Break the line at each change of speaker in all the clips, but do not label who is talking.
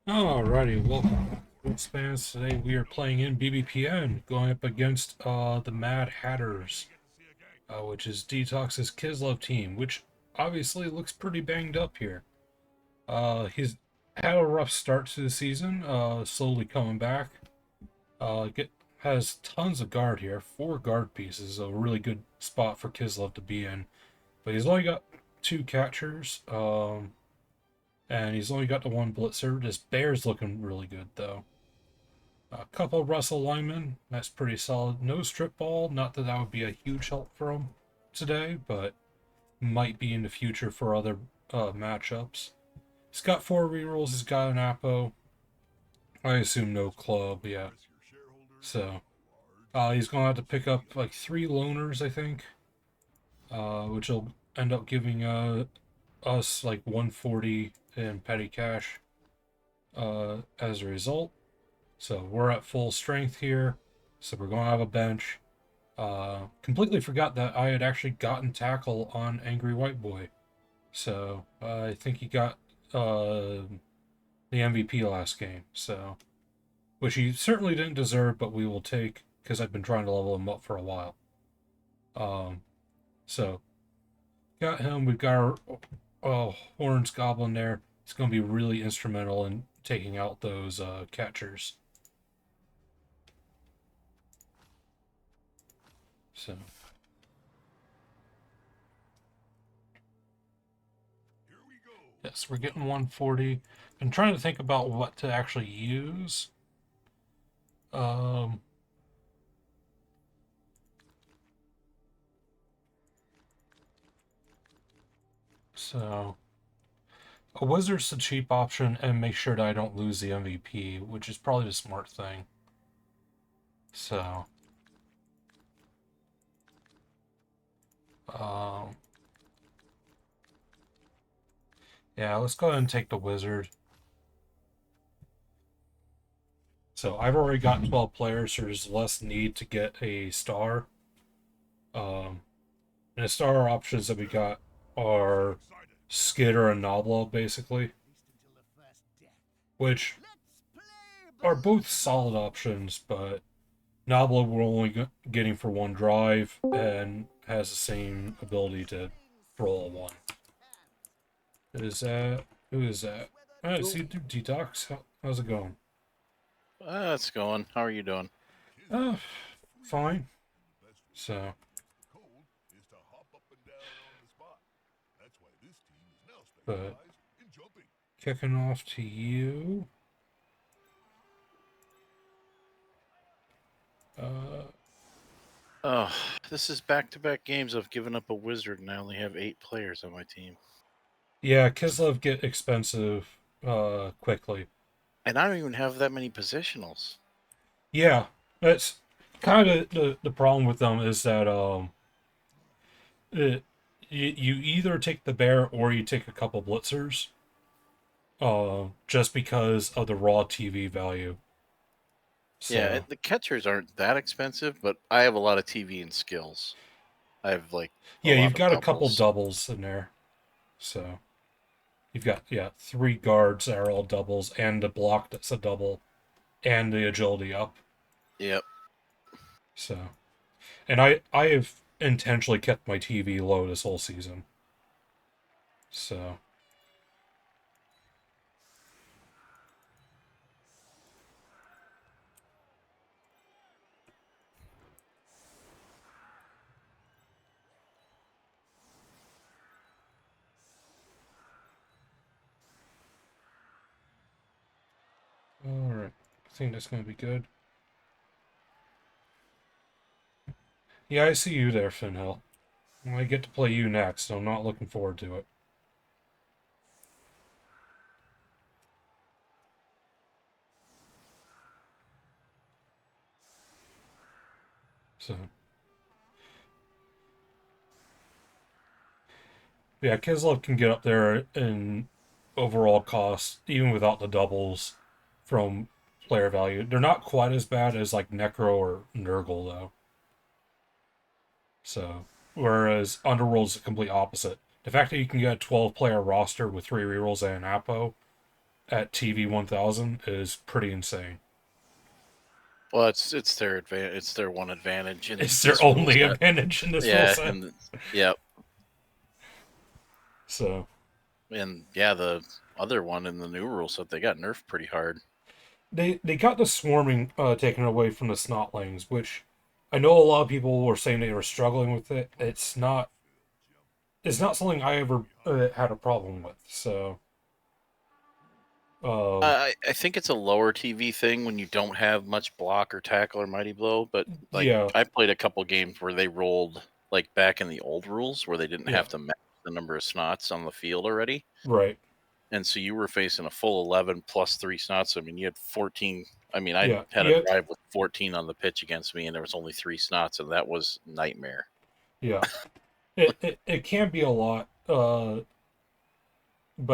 Alrighty, welcome, sports fans. Today we are playing in BBPN, going up against the Mad Hatters, which is Detox's Kislev team, which obviously looks pretty banged up here. He's had a rough start to the season, slowly coming back. Has tons of guard here, 4 guard pieces, a really good spot for Kislev to be in. But he's only got 2 catchers. And he's only got the 1 blitzer. This bear's looking really good, though. A couple Russell linemen, that's pretty solid. No strip ball, not that that would be a huge help for him today, but might be in the future for other matchups. He's got 4 rerolls, he's got an Apo. I assume no club yet. So, he's going to have to pick up like 3 loners, I think, which will end up giving us like 140 in petty cash as a result. So we're at full strength here. So we're going to have a bench. Completely forgot that I had actually gotten tackle on Angry White Boy. So I think he got the MVP last game. So, which he certainly didn't deserve, but we will take because I've been trying to level him up for a while. So got him. We've got our Horns Goblin there. It's going to be really instrumental in taking out those catchers. So, yes, we're getting 140. I'm trying to think about what to actually use. Um, so a wizard's the cheap option, and make sure that I don't lose the MVP, which is probably the smart thing. So, um, yeah, let's go ahead and take the wizard. So I've already got 12 players, so there's less need to get a star. And the star options that we got are Skitter and Nobla, basically, which are both solid options, but Nobla we're only getting for 1 drive and has the same ability to roll a 1. Is that? Who is that? I see Detox. How's it going?
It's going. How are you doing?
Uh, fine. So, but kicking off to you. Uh,
Oh, this is back-to-back games. I've given up a wizard, and I only have 8 players on my team.
yeah, Kislev get expensive quickly.
And I don't even have that many positionals.
Yeah, that's kind of the problem with them is that it, you either take the bear or you take a couple blitzers, just because of the raw TV value.
Yeah,
So
the catchers aren't that expensive, but I have a lot of TV and skills. I have like a
yeah, you've
lot of
got a couple
doubles.
doubles in there. So you've got 3 guards that are all doubles, and the block that's a double, and the agility up.
Yep.
So, and I have intentionally kept my TV low this whole season. So. Alright, I think that's going to be good. Yeah, I see you there, Finhill. I get to play you next, so I'm not looking forward to it. So, yeah, Kislev can get up there in overall cost, even without the doubles from player value. They're not quite as bad as like Necro or Nurgle, though. So, whereas Underworld's the complete opposite. The fact that you can get a 12-player roster with 3 rerolls and an Apo at TV 1000 is pretty insane.
Well, it's their advantage. It's their one advantage in
It's their
this rule
only
set.
advantage in this rule
Yeah,
set.
and yeah,
So
and yeah, the other one in the new rule set they got nerfed pretty hard.
they got the swarming taken away from the snotlings, which I know a lot of people were saying they were struggling with it. It's not something I ever had a problem with. So uh,
I think it's a lower TV thing when you don't have much block or tackle or mighty blow. But like
yeah,
I played a couple games where they rolled like back in the old rules where they didn't
yeah,
have to match the number of snots on the field already.
right,
And so you were facing a full 11 plus 3 snots. I mean, you had 14. I mean, I
yeah,
had a
yeah,
drive with 14 on the pitch against me, and there was only 3 snots, and that was nightmare.
yeah. It can be a lot, but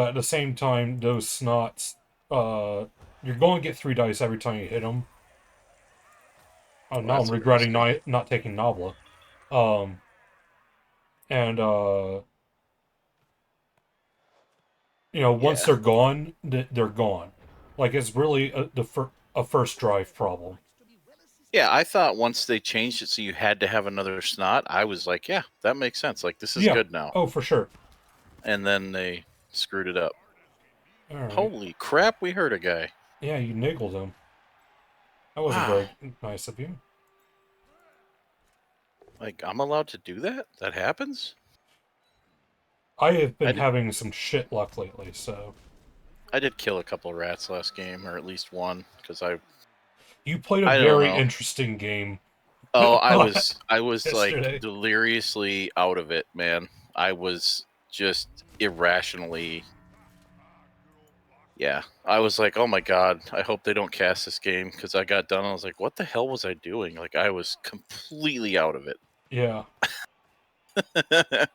at the same time, those snots, you're going to get 3 dice every time you hit them. Oh,
Well,
now I'm
that's very
regretting
sad.
not taking Nabla. Um, and once
Yeah.
they're gone, they're gone. Like it's really a first drive problem.
Yeah, I thought once they changed it so you had to have another snot, I was like, yeah, that makes sense. Like, this is
Yeah.
good now.
Oh, for sure.
And then they screwed it up.
All right.
Holy crap, we hurt a guy.
Yeah, you niggled him. That wasn't
Wow.
very nice of you.
Like, I'm allowed to do that? That happens?
I have
I
been
did,
having some shit luck lately, so
I did kill a couple rats last game, or at least one, because
you played a
I don't
very
know.
interesting game
Oh, I was like
yesterday.
deliriously out of it, man. I was just irrationally, yeah. I was like, oh my god, I hope they don't cast this game because I got done. I was like, what the hell was I doing? Like, I was completely out of
Yeah.
it.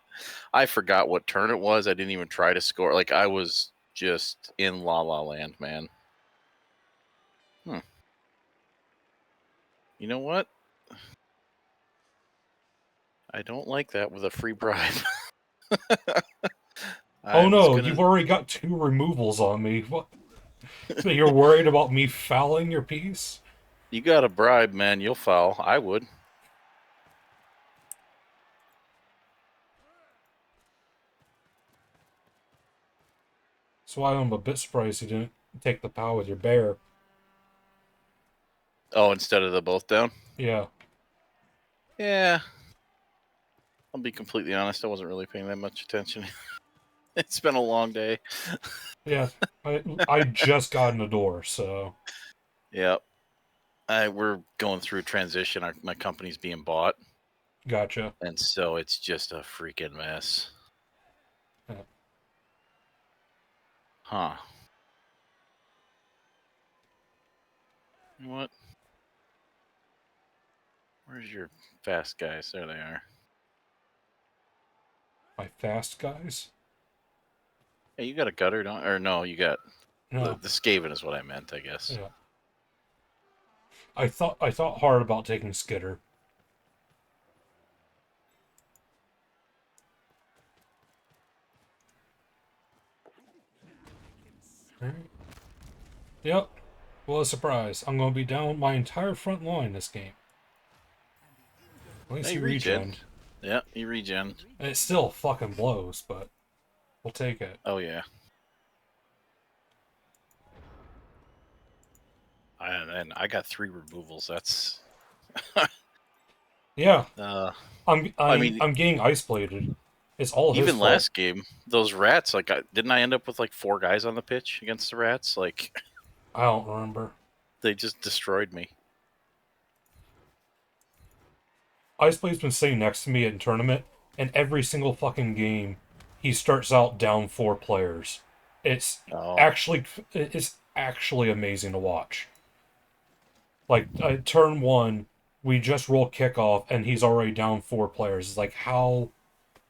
I forgot what turn it was. I didn't even try to score. Like, I was just in la la land, man. Hmm. You know what? I don't like that with a free bribe. I
Oh
was
no,
gonna.
you've already got 2 removals on me. What? You're worried about me fouling your piece?
You got a bribe, man. You'll foul. I would.
That's why I'm a bit surprised you didn't take the POW with your bear.
Oh, instead of the both down?
Yeah.
Yeah. I'll be completely honest. I wasn't really paying that much attention. It's been a long day.
Yeah. I just got in the door, so
Yep. We're going through a transition. My company's being bought,
gotcha.
and so it's just a freaking mess.
Yeah.
Huh. You know what? Where's your fast guys? There they are.
My fast guys?
Hey, you got a gutter, don't? Or no, you got the
No.
Skaven is what I meant, I guess.
Yeah. I thought hard about taking Skitter. Alright. Yep. Well, a surprise. I'm gonna be down my entire front line this game. At least
Hey,
he
regen.
regened.
Yeah, he regen.
And it still fucking blows, but we'll take it.
Oh yeah. And I got 3 removals. That's
Yeah.
uh
I'm
I
I'm
mean,
I'm getting ice bladed. It's all his
even
fault.
last game, those rats, like, didn't I end up with like 4 guys on the pitch against the rats? Like,
I don't remember.
they just destroyed me.
Ice Blade's been sitting next to me in tournament, and every single fucking game, he starts out down 4 players. It's
Oh,
it's actually amazing to watch. Like turn 1, we just roll kickoff, and he's already down 4 players. It's like how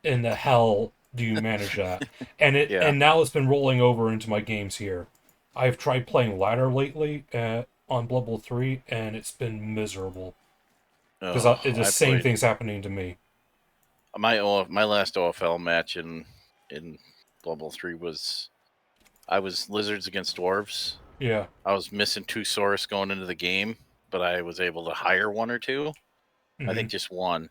in the hell do you manage that? And it
yeah.
and now it's been rolling over into my games here. I've tried playing ladder lately on Blood Bowl 3, and it's been miserable because
Oh,
the
I
same
played
thing's happening to me.
my last OFL match in Blood Bowl 3 was I was lizards against dwarves.
Yeah.
I was missing 2 Saurus going into the game, but I was able to hire 1 or 2. I
Hmm.
think just 1.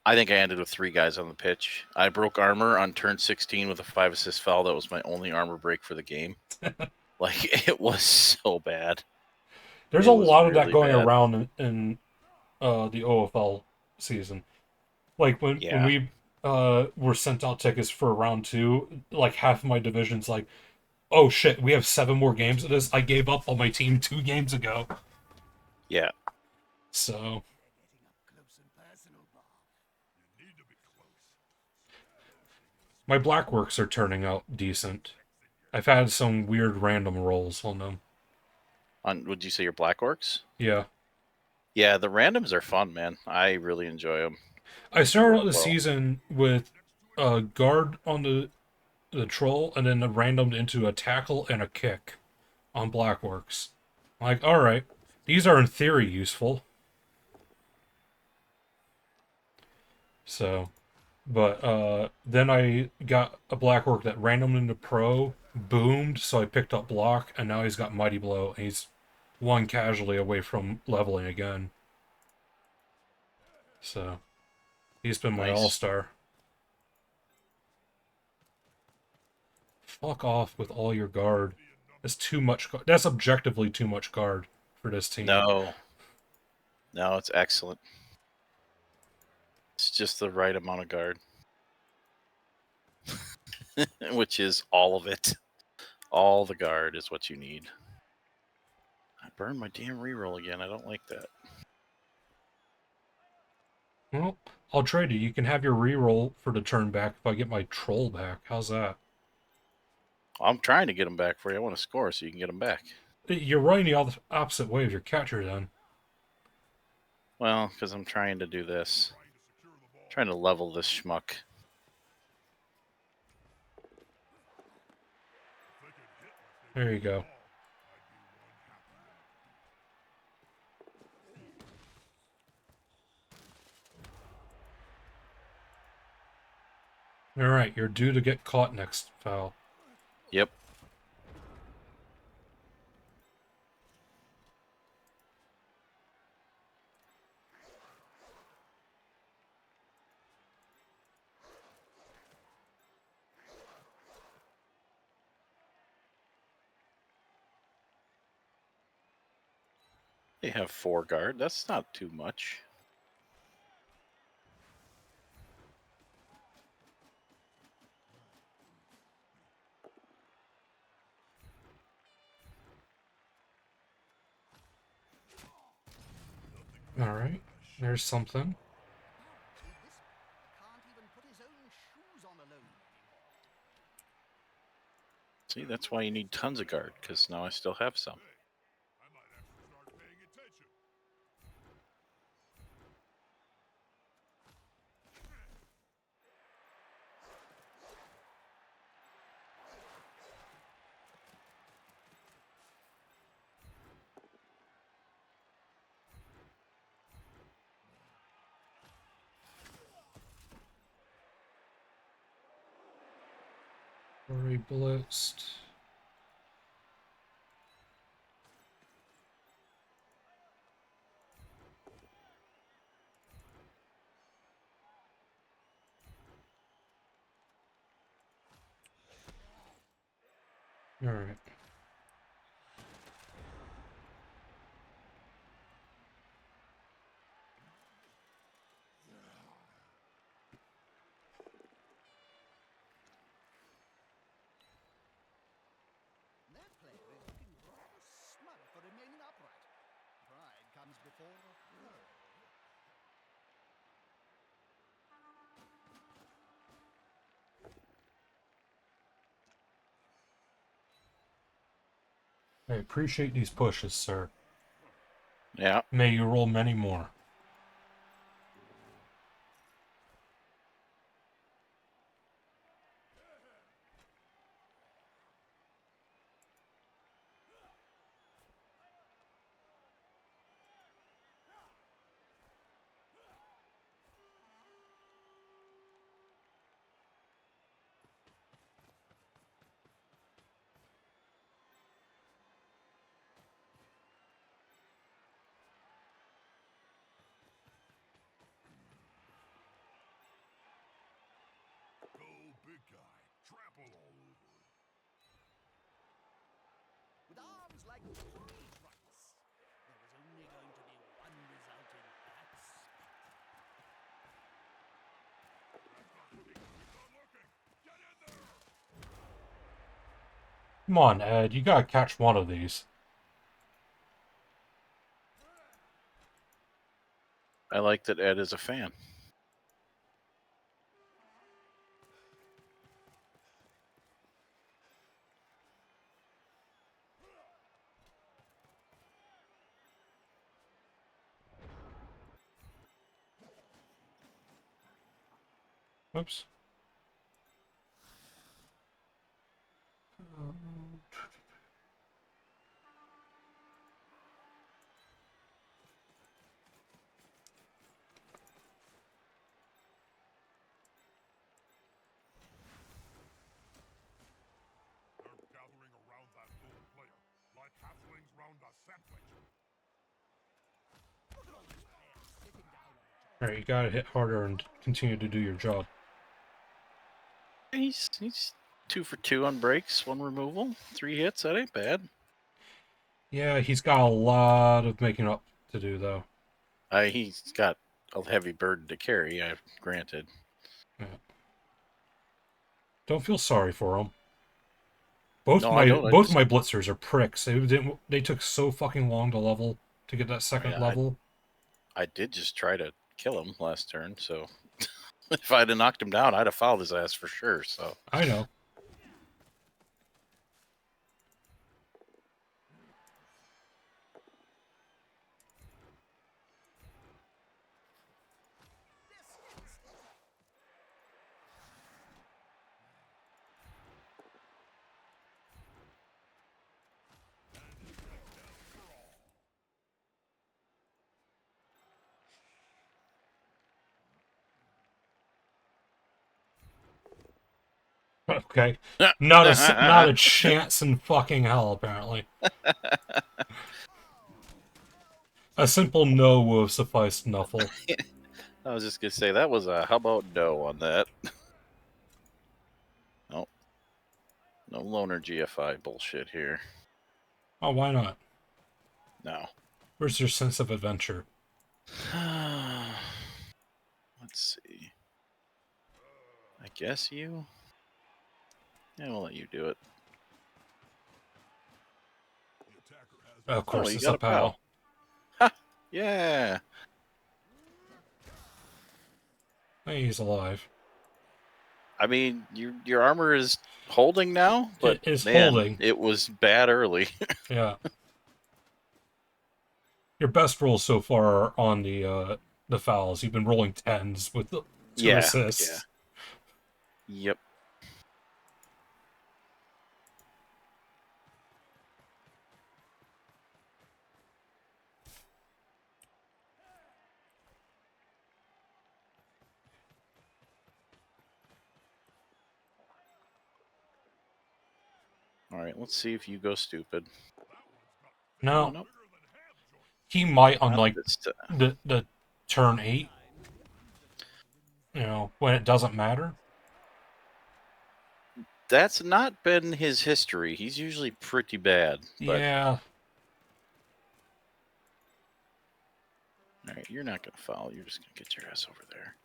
I think I ended with 3 guys on the pitch. I broke armor on turn 16 with a 5 assist foul. That was my only armor break for the game. Like, it was so bad.
There's
It
a
was
lot of that
really
going
bad.
around in the OFL season. Like when
Yeah.
we were sent out tickets for round two, like half of my division's like, oh shit, we have 7 more games of this. I gave up on my team 2 games ago.
Yeah.
So my blackworks are turning out decent. I've had some weird random rolls on them.
Would you say your Black Orcs?
Yeah.
Yeah, the randoms are fun, man. I really enjoy them.
I
They
started
work
out the
well.
season with a guard on the troll and then randomed into a tackle and a kick on blackworks. Like, alright, these are in theory useful. So, but then I got a blackwork that randomed into pro, boomed, so I picked up block, and now he's got mighty blow, and he's 1 casualty away from leveling again. So he's been my
Nice.
all-star. Fuck off with all your guard. That's too much. That's objectively too much guard for this team.
No. No, it's excellent. It's just the right amount of guard, which is all of it. All the guard is what you need. I burned my damn reroll again. I don't like that.
Well, I'll trade you. You can have your reroll for the turn back if I get my troll back. How's that?
I'm trying to get them back for you. I want to score so you can get them back.
You're running the opposite way of your catcher then.
Well, because I'm trying to do this. Trying to level this schmuck.
There you go. All right, you're due to get caught next foul.
Yep. They have 4 guard. That's not too much.
All right, there's something.
See, that's why you need tons of guard, because now I still have some.
Very blitzed. All right. I appreciate these pushes, sir.
Yeah.
May you roll many more.
big guy. Trample all over it.
With arms like tree trunks, there was only going to be one result in that spectacle.
Keep on looking. Get in there.
Come on, Ed. You gotta catch one of these.
I like that Ed is a fan.
Oops.
They're gathering around that old player, like halflings round a sandwich.
Look at all these players sitting down on the job.
Alright, you gotta hit harder and continue to do your job.
He's 2 for 2 on breaks, 1 removal, 3 hits. That ain't bad.
Yeah, he's got a lot of making up to do, though.
He's got a heavy burden to carry. Granted.
Yeah. Don't feel sorry for him. Both
No,
my
I don't.
blitzers are pricks. They took so fucking long to level to get that second level.
I did just try to kill him last turn, so if I'd have knocked him down, I'd have fouled his ass for sure. So
I know. Okay. Not a chance in fucking hell, apparently. A simple no would have sufficed Nuffle.
I was just gonna say that was a how about no on that. No, no loner GFI bullshit here.
Oh, why not?
No.
Where's your sense of adventure?
Let's see. I guess you. Yeah, we'll let you do it.
The attacker has
Of course,
you
it's
got
a
a pal.
pal.
Ha! Yeah.
Hey, he's alive.
I mean, your armor is holding now, but
It is
man,
holding.
it was bad early.
Yeah. Your best rolls so far are on the fouls. You've been rolling 10s with the 2
Yeah.
assists.
Yep. All right, let's see if you go stupid.
No,
nope.
he might on
Not
like
this time.
the turn 8. You know, when it doesn't matter.
That's not been his history. He's usually pretty bad. But
Yeah.
all right, you're not gonna foul. You're just gonna get your ass over there.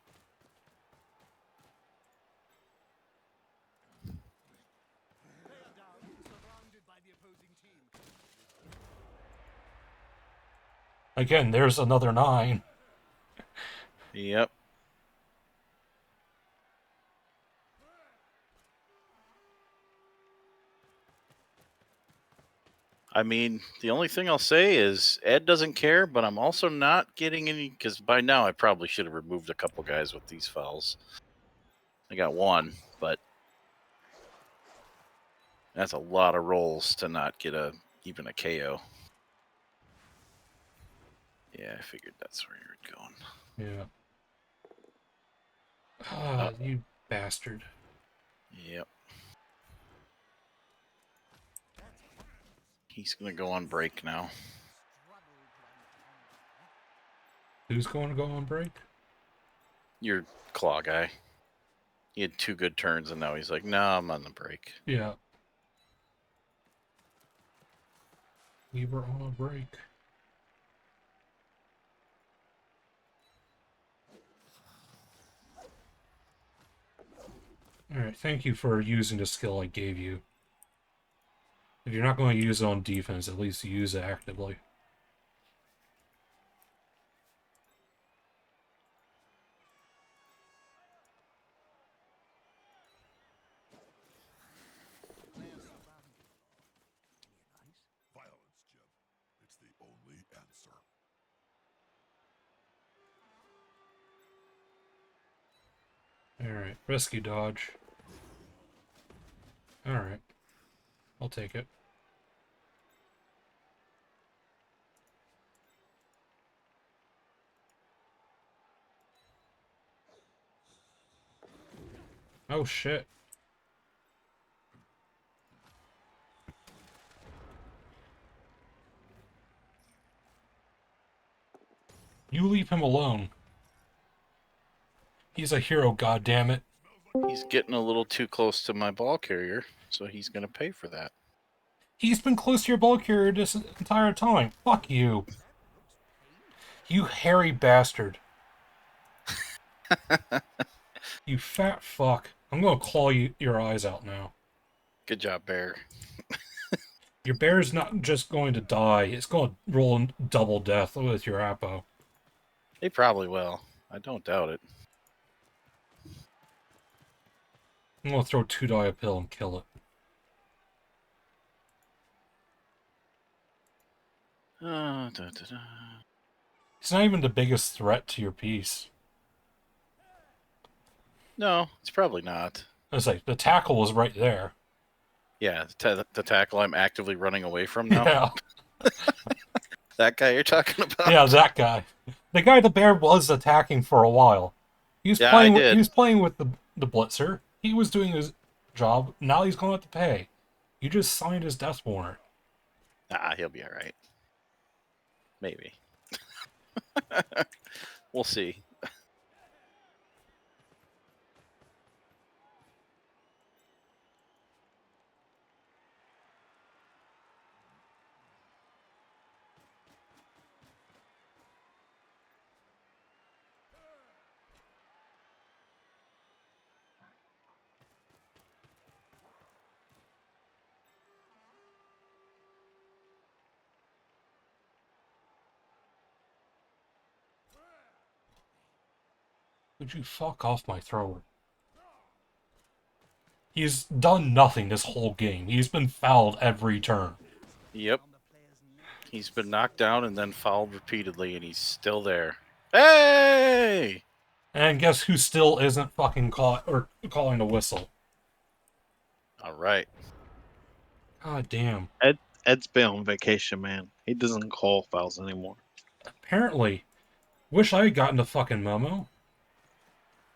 Surrounded by the opposing team.
Again, there's another 9.
Yep. I mean, the only thing I'll say is Ed doesn't care, but I'm also not getting any because by now I probably should have removed a couple guys with these fouls. I got 1, but that's a lot of rolls to not get even a KO. Yeah, I figured that's where you're going.
Yeah. Ah, you bastard.
Yep. He's gonna go on break now.
Who's going to go on break?
Your claw guy. He had 2 good turns, and now he's like, "No, I'm on the break."
Yeah. We were on a break. Alright, thank you for using the skill I gave you. If you're not going to use it on defense, at least use it actively.
Violence, Jim. It's the only answer.
Alright, rescue dodge. Alright. I'll take it. Oh shit. You leave him alone. He's a hero, goddammit.
He's getting a little too close to my ball carrier, so he's gonna pay for that.
He's been close to your ball carrier this entire time. Fuck you. You hairy bastard. You fat fuck. I'm gonna claw your eyes out now.
Good job, Bear.
Your bear's not just going to die, it's going to roll in double death with your Appo.
He probably will. I don't doubt it.
I'm gonna throw 2 die a pill and kill it. It's not even the biggest threat to your piece.
No, it's probably not.
I was like, the tackle was right there.
Yeah, the tackle I'm actively running away from now.
Yeah.
That guy you're talking about?
Yeah, that guy. The guy the bear was attacking for a while. He was
Yeah,
playing
I
with,
did.
he was playing with the blitzer. He was doing his job. Now he's going to have to pay. You just signed his death warrant.
Nah, he'll be all right. Maybe. We'll see.
Would you fuck off my thrower? He's done nothing this whole game. He's been fouled every turn.
Yep. He's been knocked down and then fouled repeatedly, and he's still there. Hey!
And guess who still isn't fucking calling the whistle?
All right.
God damn.
Ed's been on vacation, man. He doesn't call fouls anymore.
Apparently. Wish I had gotten the fucking memo.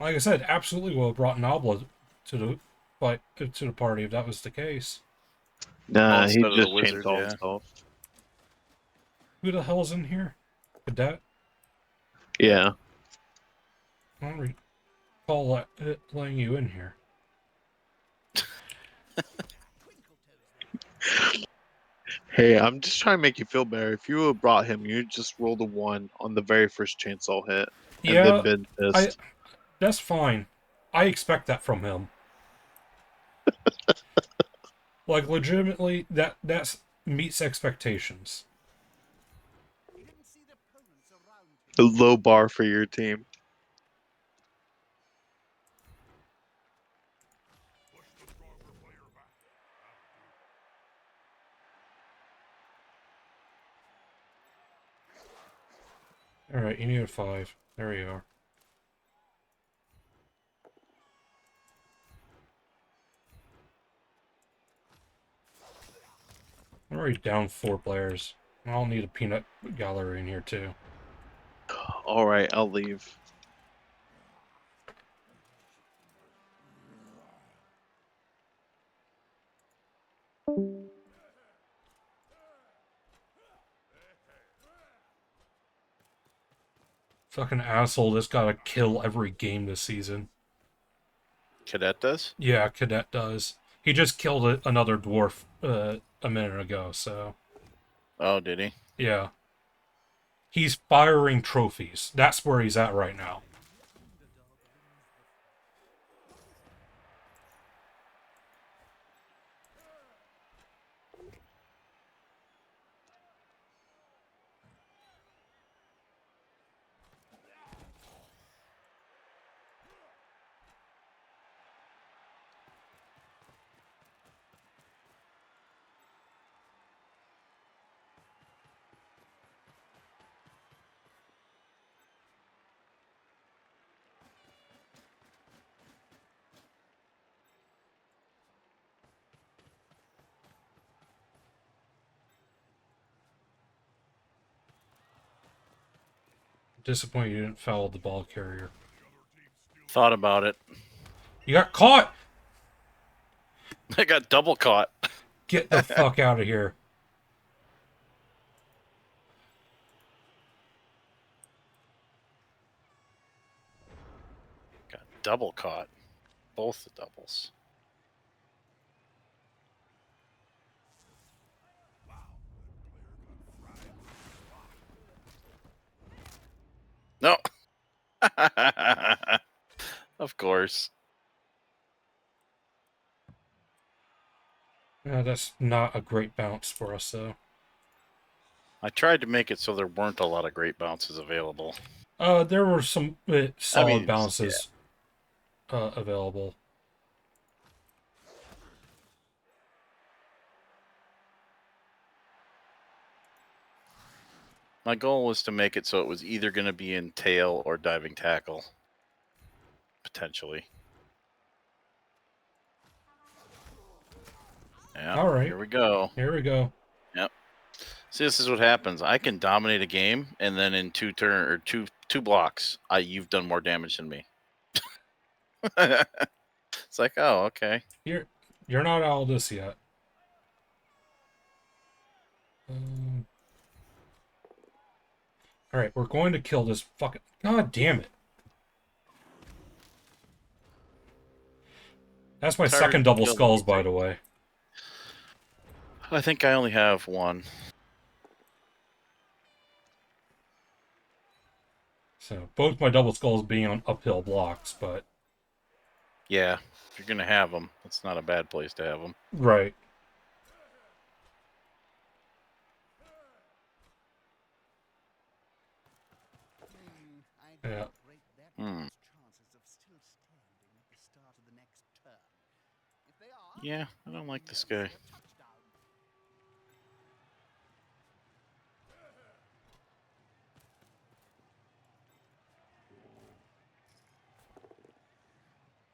Like I said, absolutely would have brought Nobla to the party if that was the case.
Nah, he
instead of the
just
wizard,
changed all
yeah.
stuff.
Who the hell's in here? Cadet?
Yeah.
I don't recall letting you in here.
Hey, I'm just trying to make you feel better. If you would have brought him, you just rolled a 1 on the very first chainsaw hit. And
Yeah,
then been pissed.
that's fine. I expect that from him. Like, legitimately, that meets expectations.
You didn't see the opponents around him.
The low bar for your team.
Push the stronger player back.
Alright, you need a 5. There you are. I'm already down 4 players. I'll need a peanut gallery in here too.
Alright, I'll leave.
Fucking asshole, this gotta kill every game this season.
Cadet does?
Yeah, Cadet does. He just killed another dwarf a minute ago, so
Oh, did he?
yeah. He's firing trophies. That's where he's at right now. Disappointed you didn't foul the ball carrier.
Thought about it.
You got caught!
I got double caught.
Get the fuck out of here.
Got double caught. Both the doubles. No. Of course.
That's not a great bounce for us, though.
I tried to make it so there weren't a lot of great bounces available.
There were some solid
yeah.
bounces available.
My goal was to make it so it was either going to be in tail or diving tackle. Potentially. Yeah.
All right.
Here we go.
Here we go.
Yep. See, this is what happens. I can dominate a game, and then in two blocks, you've done more damage than me. It's like, oh, okay.
You're not out of this yet. All right, we're going to kill this fucking. God damn it! That's my
It's hard
second
to
double
kill
skulls, by
anything.
the way.
I think I only have one.
So both my double skulls being on uphill blocks, but
Yeah, if you're gonna have them, it's not a bad place to have them.
right.
I
Yeah.
rate that
Hmm.
chances of still standing at the start of the next turn. If they are,
Yeah, I don't like this guy.
touchdown.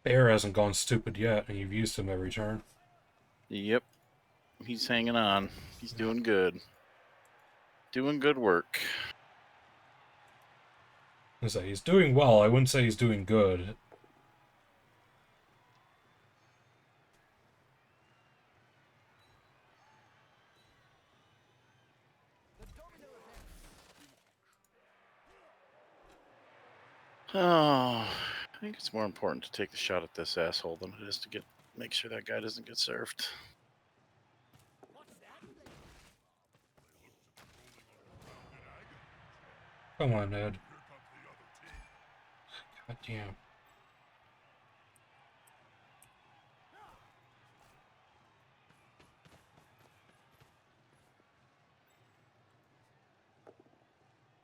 Bear hasn't gone stupid yet, and you've used him every turn.
Yep, he's hanging on. He's doing good. Doing good work.
I say he's doing well. I wouldn't say he's doing good.
Oh, I think it's more important to take the shot at this asshole than it is to make sure that guy doesn't get served.
Come on, Ned. God damn.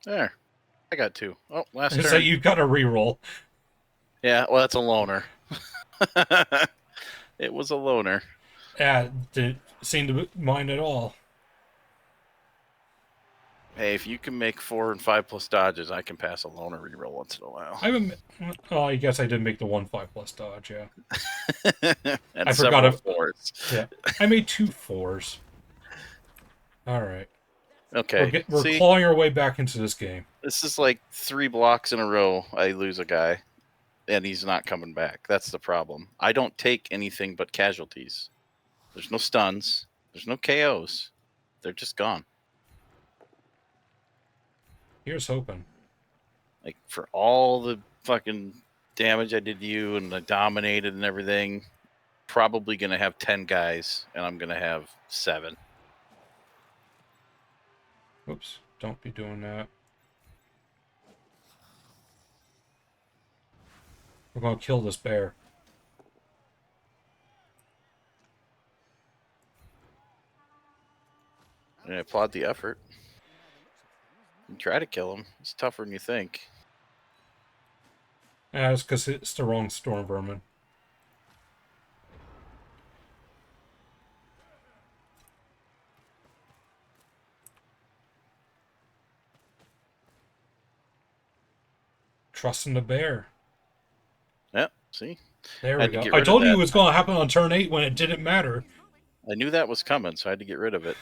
There, I got two. Oh, last
So
turn.
you've got a reroll.
Yeah, well, that's a loner. It was a loner.
Yeah, didn't seem to mind at all.
Hey, if you can make 4 and 5 plus dodges, I can pass a loner reroll once in a while.
Oh, I guess I did make the 1/5+ dodge. Yeah,
And
I forgot
several
it.
fours.
Yeah, I made 2 4s. All right.
Okay,
We're
see,
clawing our way back into this game.
this is like 3 blocks in a row. I lose a guy, and he's not coming back. That's the problem. I don't take anything but casualties. There's no stuns. There's no KOs. They're just gone.
Here's hoping.
Like, for all the fucking damage I did to you and I dominated and everything, probably going to have 10 guys, and I'm going to have 7.
Oops, don't be doing that. We're gonna kill this bear.
And I applaud the effort. You try to kill him. It's tougher than you think.
Yeah, it's because it's the wrong storm vermin. Trusting the bear.
Yep, see?
There
I
we
had to
go.
get
I
rid of
told you it
that.
was going to happen on turn 8 when it didn't matter.
I knew that was coming, so I had to get rid of it.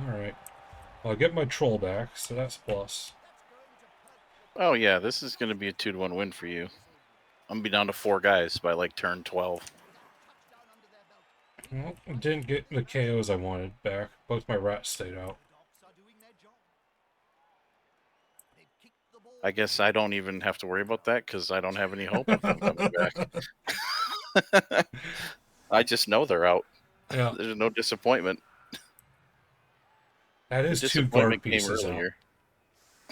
Alright. Well, I get my troll back, so that's plus.
Oh, yeah, this is going to be a 2-1 win for you. I'm going to be down to 4 guys by like turn 12.
Well, I didn't get the KOs I wanted back. Both my rats stayed out.
I guess I don't even have to worry about that because I don't have any hope of them coming back. I just know they're out.
Yeah.
There's no disappointment.
That
The
is 2 guard
disappointment came
pieces out.
earlier.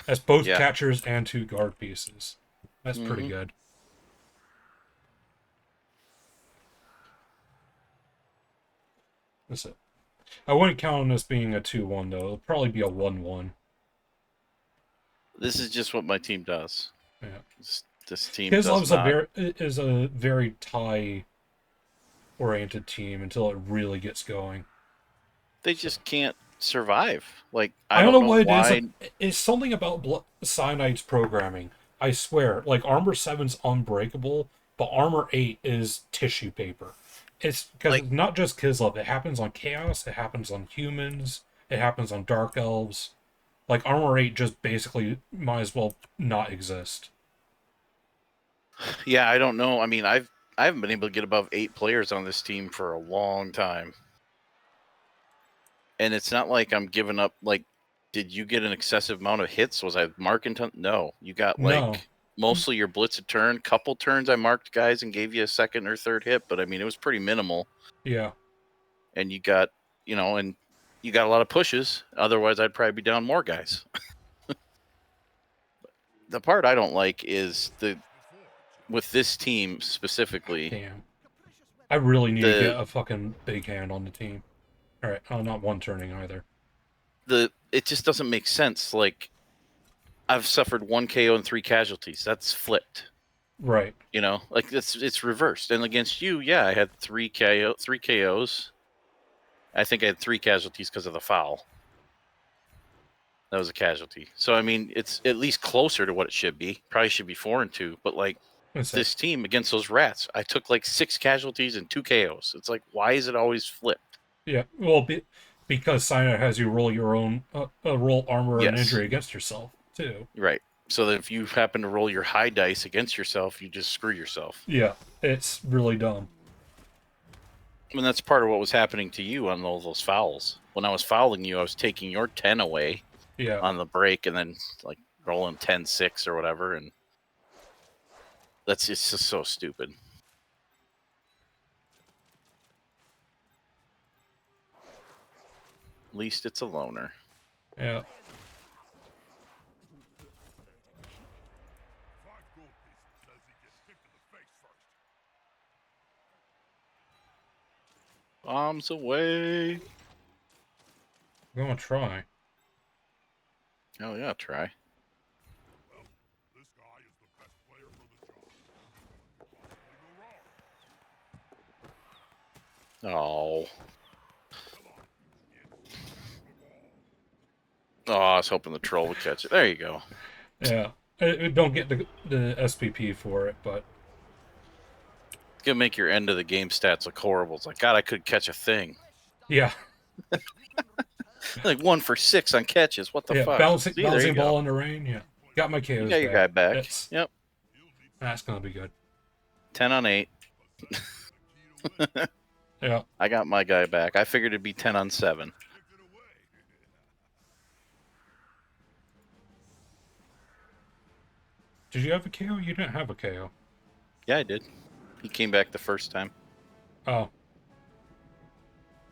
That's both
Yeah.
catchers and 2 guard pieces. That's pretty
Mhm.
good. That's it. I wouldn't count on this being a 2-1 though. It'll probably be a 1-1.
This is just what my team does.
Yeah.
This team
His
does
love's
not.
is a very tie oriented team until it really gets going.
They just can't survive. Like
I don't know
know
what
why.
it is. It's something about Cyanide's programming. I swear, like Armor 7's unbreakable, but Armor 8 is tissue paper. It's because
Like-
it's not just Kislev. It happens on Chaos. It happens on humans. It happens on Dark Elves. Like Armor 8 just basically might as well not exist.
Yeah, I don't know. I mean, I haven't been able to get above 8 players on this team for a long time. And it's not like I'm giving up. Like, did you get an excessive amount of hits? Was I marking? No, you got like
No.
mostly your blitz a turn. Couple turns I marked guys and gave you a second or third hit, but I mean it was pretty minimal.
Yeah.
And you got and you got a lot of pushes. Otherwise, I'd probably be down more guys. The part I don't like is with this team specifically.
Damn. I really need to
The-
get a fucking big hand on the team. Alright, not one turning either.
It just doesn't make sense. Like, I've suffered 1 KO and 3 casualties. That's flipped.
Right.
Like it's reversed. And against you, yeah, I had 3 KOs. I think I had 3 casualties because of the foul. That was a casualty. So I mean, it's at least closer to what it should be. Probably should be 4 and 2. But like this team against those rats, I took like 6 casualties and 2 KOs. It's like, why is it always flipped?
Yeah, well, because Cyanide has you roll your own roll armor and
Yes.
injury against yourself too.
Right. So that if you happen to roll your high dice against yourself, you just screw yourself.
Yeah, it's really dumb.
And that's part of what was happening to you on all those fouls. When I was fouling you, I was taking your 10 away
Yeah,
on the break and then like rolling 10-6 or whatever, and it's just so stupid. At least it's a loner.
yeah.
5 gold pieces says he gets kicked in the face first.
Bombs away.
I'm gonna try.
Oh yeah, try.
This guy is the best player for the job. Possibly no wrong.
Oh. Oh, I was hoping the troll would catch it. There you go.
Yeah, I don't get the SPP for it, but
It's gonna make your end of the game stats look horrible. It's like, God, I could catch a thing.
yeah,
Like 1 for 6 on catches. What the
yeah.
fuck?
Bouncing
See, there you go.
ball in the rain. Yeah, got my KOs.
You got your guy back.
That's,
Yep.
that's gonna be good.
10 on 8.
Yeah.
I got my guy back. I figured it'd be 10 on 7.
Did you have a KO? You didn't have a KO.
Yeah, I did. He came back the first time.
Oh.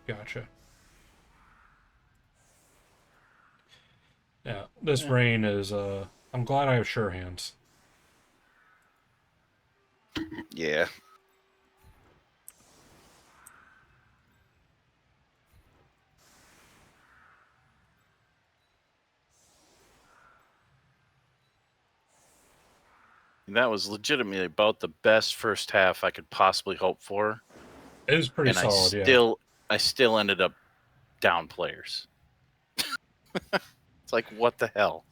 Gotcha. Yeah. This rain is, I'm glad I have sure hands.
Yeah. And that was legitimately about the best first half I could possibly hope for.
It is pretty
And
solid, yeah.
I still ended up down players. It's like, what the hell?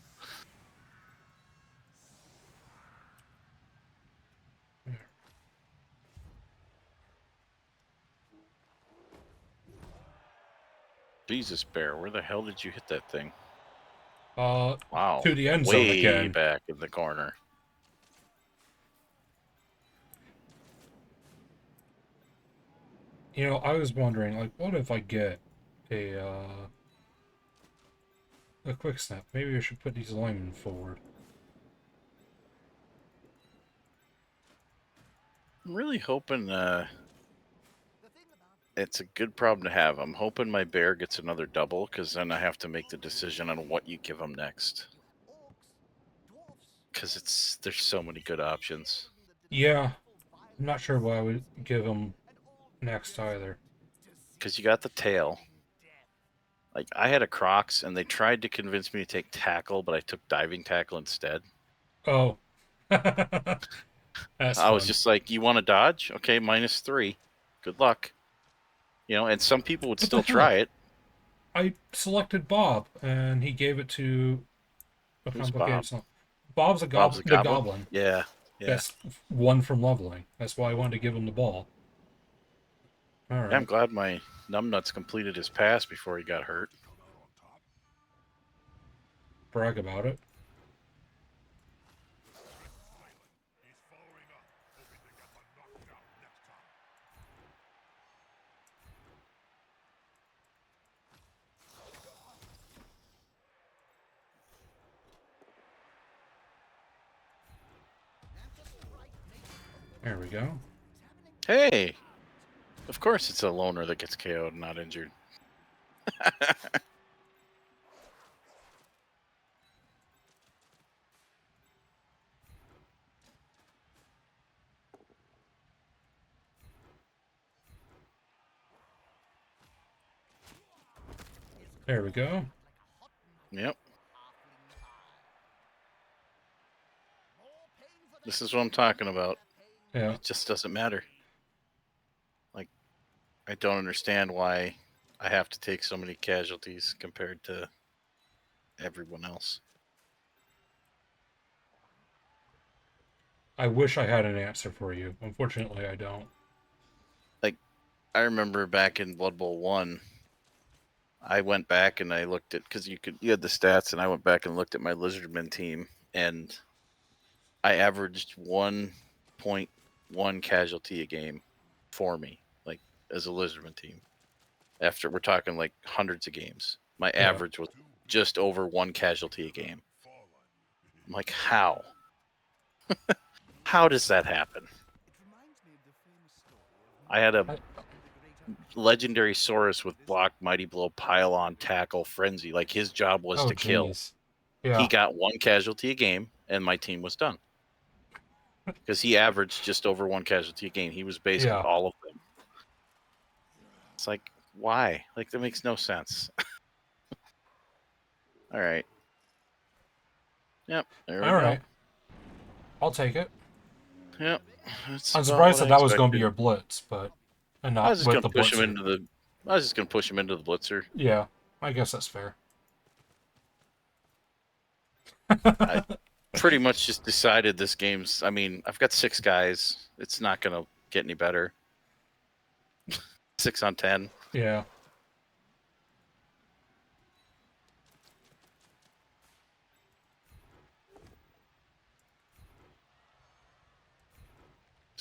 Jesus, Bear, where the hell did you hit that thing? Wow.
To the end zone
Way
again.
back in the corner.
You know, I was wondering, like, what if I get a quick snap? Maybe I should put these linemen forward.
I'm really hoping
The thing about
it's a good problem to have. I'm hoping my Bear gets another double, because then I have to make the decision on what you give him next.
you orcs, dwarfs,
Because there's so many good options.
Yeah, I'm not sure what I would give them next either.
Because you got the tail. Like, I had a Crocs, and they tried to convince me to take tackle, but I took diving tackle instead.
Oh. That's
I was
fun.
just like, you want to dodge? Okay, -3. Good luck. You know, and some people would
What the
still try
hell?
it.
I selected Bob, and he gave it to a
Who's
complicated
Bob?
song. Bob's
Bob's a
the
goblin?
goblin.
Yeah, yeah.
That's one from leveling. That's why I wanted to give him the ball. All
Yeah, I'm
right.
glad my numbnuts completed his pass before he got hurt.
Brag about it.
He's following up, hoping to get the knockdown next time.
There we go.
Hey! Of course it's a loner that gets KO'd and not injured.
There we go.
Yep. This is what I'm talking about.
Yeah.
It just doesn't matter. Like, I don't understand why I have to take so many casualties compared to everyone else.
I wish I had an answer for you. Unfortunately, I don't.
Like, I remember back in Blood Bowl 1, I went back and I looked at, because you had the stats, and I went back and looked at my Lizardman team, and I averaged 1.1 casualty a game for me, like, as a Lizardman team. After we're talking like hundreds of games, my
Yeah.
average was just over 1 casualty a game. I'm like, how? How does that happen? I had a legendary Saurus with block, mighty blow, pylon, tackle, frenzy. Like, his job was
Oh,
to kill.
jeez. Yeah.
He got 1 casualty a game, and my team was done. Because he averaged just over 1 casualty a game. He was basically
Yeah.
all of them. It's like, why? Like, that makes no sense. All right. Yep. There we
All
go.
right. I'll take it.
Yep. That's
I'm
about
surprised
what
that
I
that was going to be
expected.
your blitz, but and
I was
not
just
with
gonna
the
push him
blitzer.
into the. I was just gonna push him into the blitzer.
Yeah, I guess that's fair.
I pretty much just decided this game's. I mean, I've got 6 guys. It's not gonna get any better. 6 on 10.
Yeah.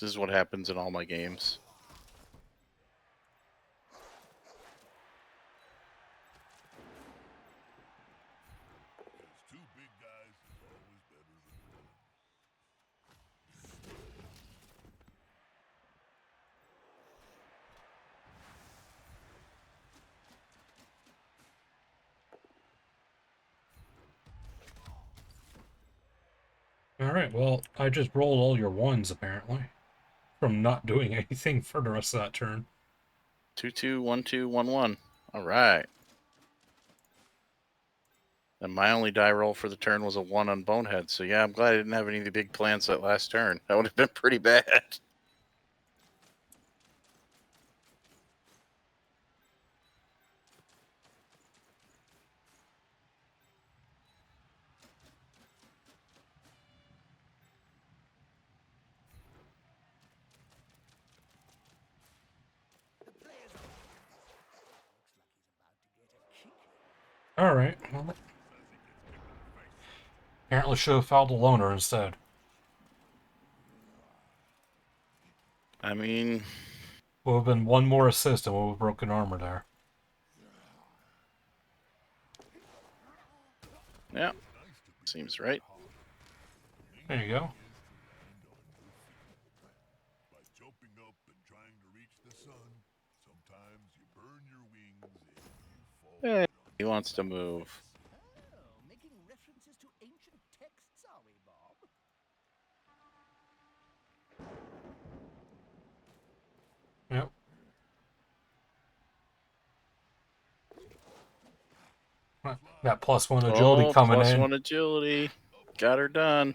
This is what happens in all my games.
Alright, well, I just rolled all your ones, apparently. From not doing anything for the rest of that turn.
2-2, 1-2, 1-1. All right. And my only die roll for the turn was a 1 on Bonehead. So yeah, I'm glad I didn't have any of the big plans that last turn. That would have been pretty bad.
The player's on. Looks like he's about to get a kick.
Alright, well, apparently should have fouled the loner instead.
I mean,
Would have been one more assist and would have broken armor there.
yeah, seems right.
There you go.
By jumping up and trying to reach the sun, sometimes you burn your wings and you fall.
Hey, he wants to move.
Oh, making references to ancient texts, are we, Bob?
Yep. That +1 agility coming
plus
in.
1 agility. Got her done.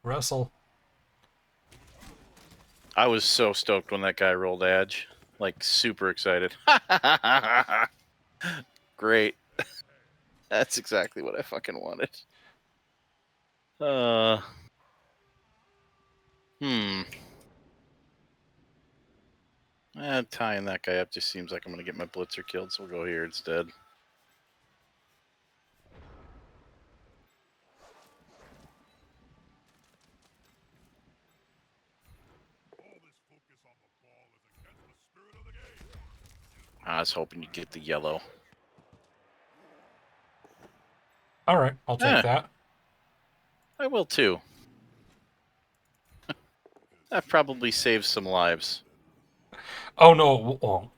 Wrestle.
I was so stoked when that guy rolled edge. Like, super excited. Great. That's exactly what I fucking wanted. Tying that guy up just seems like I'm going to get my blitzer killed, so we'll go here instead.
All this focus on the ball is against the spirit of the game.
I was hoping you'd get the yellow.
Alright, I'll take that.
I will too. That probably saves some lives.
Oh no, it won't.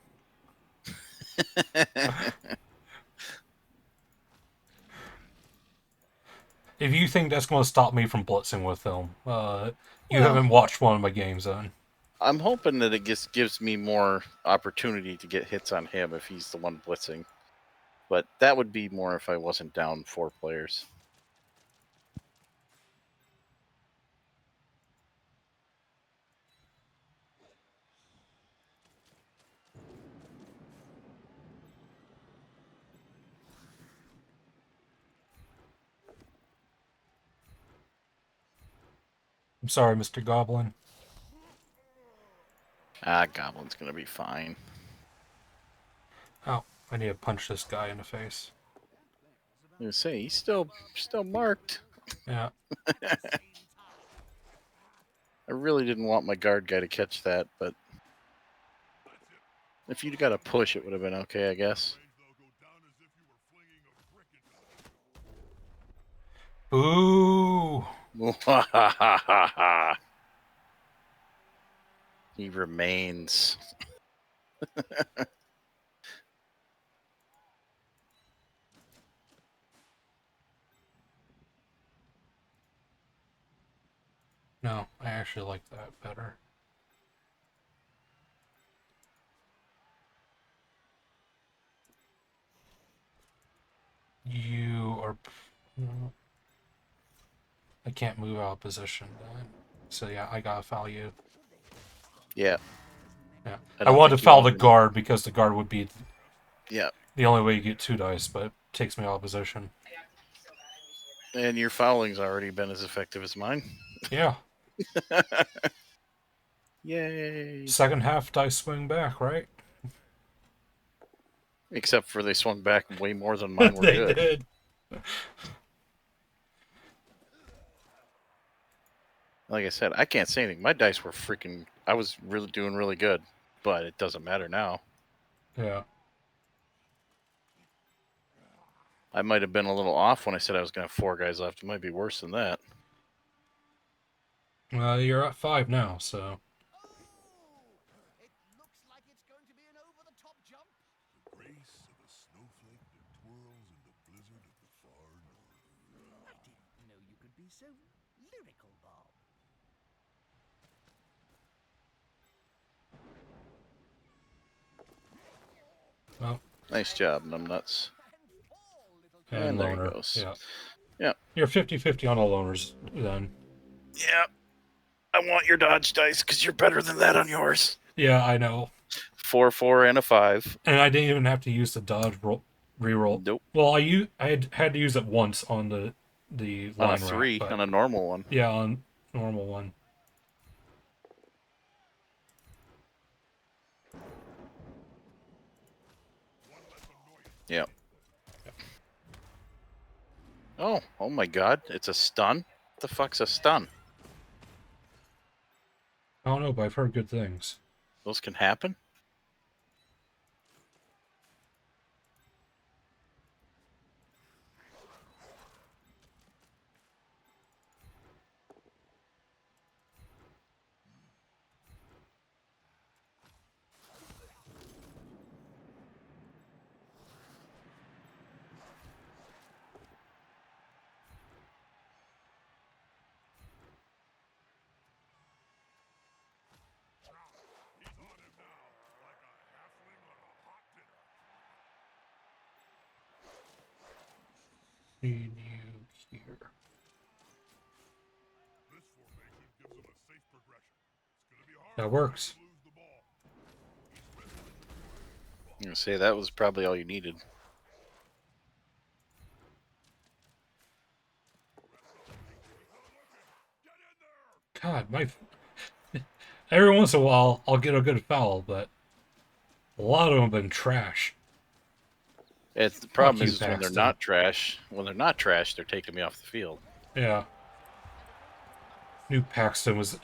If you think that's going to stop me from blitzing with them, you
Well,
haven't watched one of my games then.
I'm hoping that it just gives me more opportunity to get hits on him if he's the one blitzing. But that would be more if I wasn't down 4 players.
I'm sorry, Mr. Goblin.
Goblin's gonna be fine.
Oh, I need to punch this guy in the face.
I was gonna say he's still marked.
Yeah.
I really didn't want my guard guy to catch that, but if you'd got a push, it would have been okay, I guess.
They'll go down as if you were flinging a brick into them.
Boo!
He remains.
No, I actually like that better. You are... No. I can't move out of position then. So yeah, I gotta foul you.
Yeah.
Yeah.
I
I
don't
wanted
think
to
you
foul
want
the
me-
guard because the guard would be
Yeah.
the only way you get 2 dice, but it takes me out of position.
And your fouling's already been as effective as mine.
Yeah.
Yay.
Second half dice swing back, right?
Except for they swung back way more than mine were
They
good.
did.
Like I said, I can't say anything. My dice were freaking... I was really doing really good, but it doesn't matter now.
Yeah.
I might have been a little off when I said I was going to have 4 guys left. It might be worse than that.
You're at 5 now, so...
Oh! It looks like it's going to be an over-the-top jump.
The grace of a snowflake that twirls in the blizzard of the far north.
I didn't know you could be so lyrical, Bob.
Oh,
Nice job, numbnuts.
And fall, little
and
And there he
loner.
goes.
Yeah.
Yeah.
You're 50-50 on the loners then.
Yeah. I want your dodge dice because you're better than that on yours.
Yeah, I know.
4, 4, and a 5.
And I didn't even have to use the dodge reroll.
Nope.
Well, I had to use it once on the
On a
line rat,
3,
but
on a normal one.
yeah, on normal one.
Yep. Oh my god. It's a stun? What the fuck's a stun?
I don't know, but I've heard good things.
Those can happen?
Need you here.
This formation gives him a safe progression. It's gonna be hard
That works.
to lose the ball.
I'm going to say that was probably all you needed.
God, my. Every once in a while, I'll get a good foul, but a lot of them have been trash.
The problem
you,
is when they're
Paxton.
not trash. When they're not trash, they're taking me off the field.
Yeah. Knew Paxton was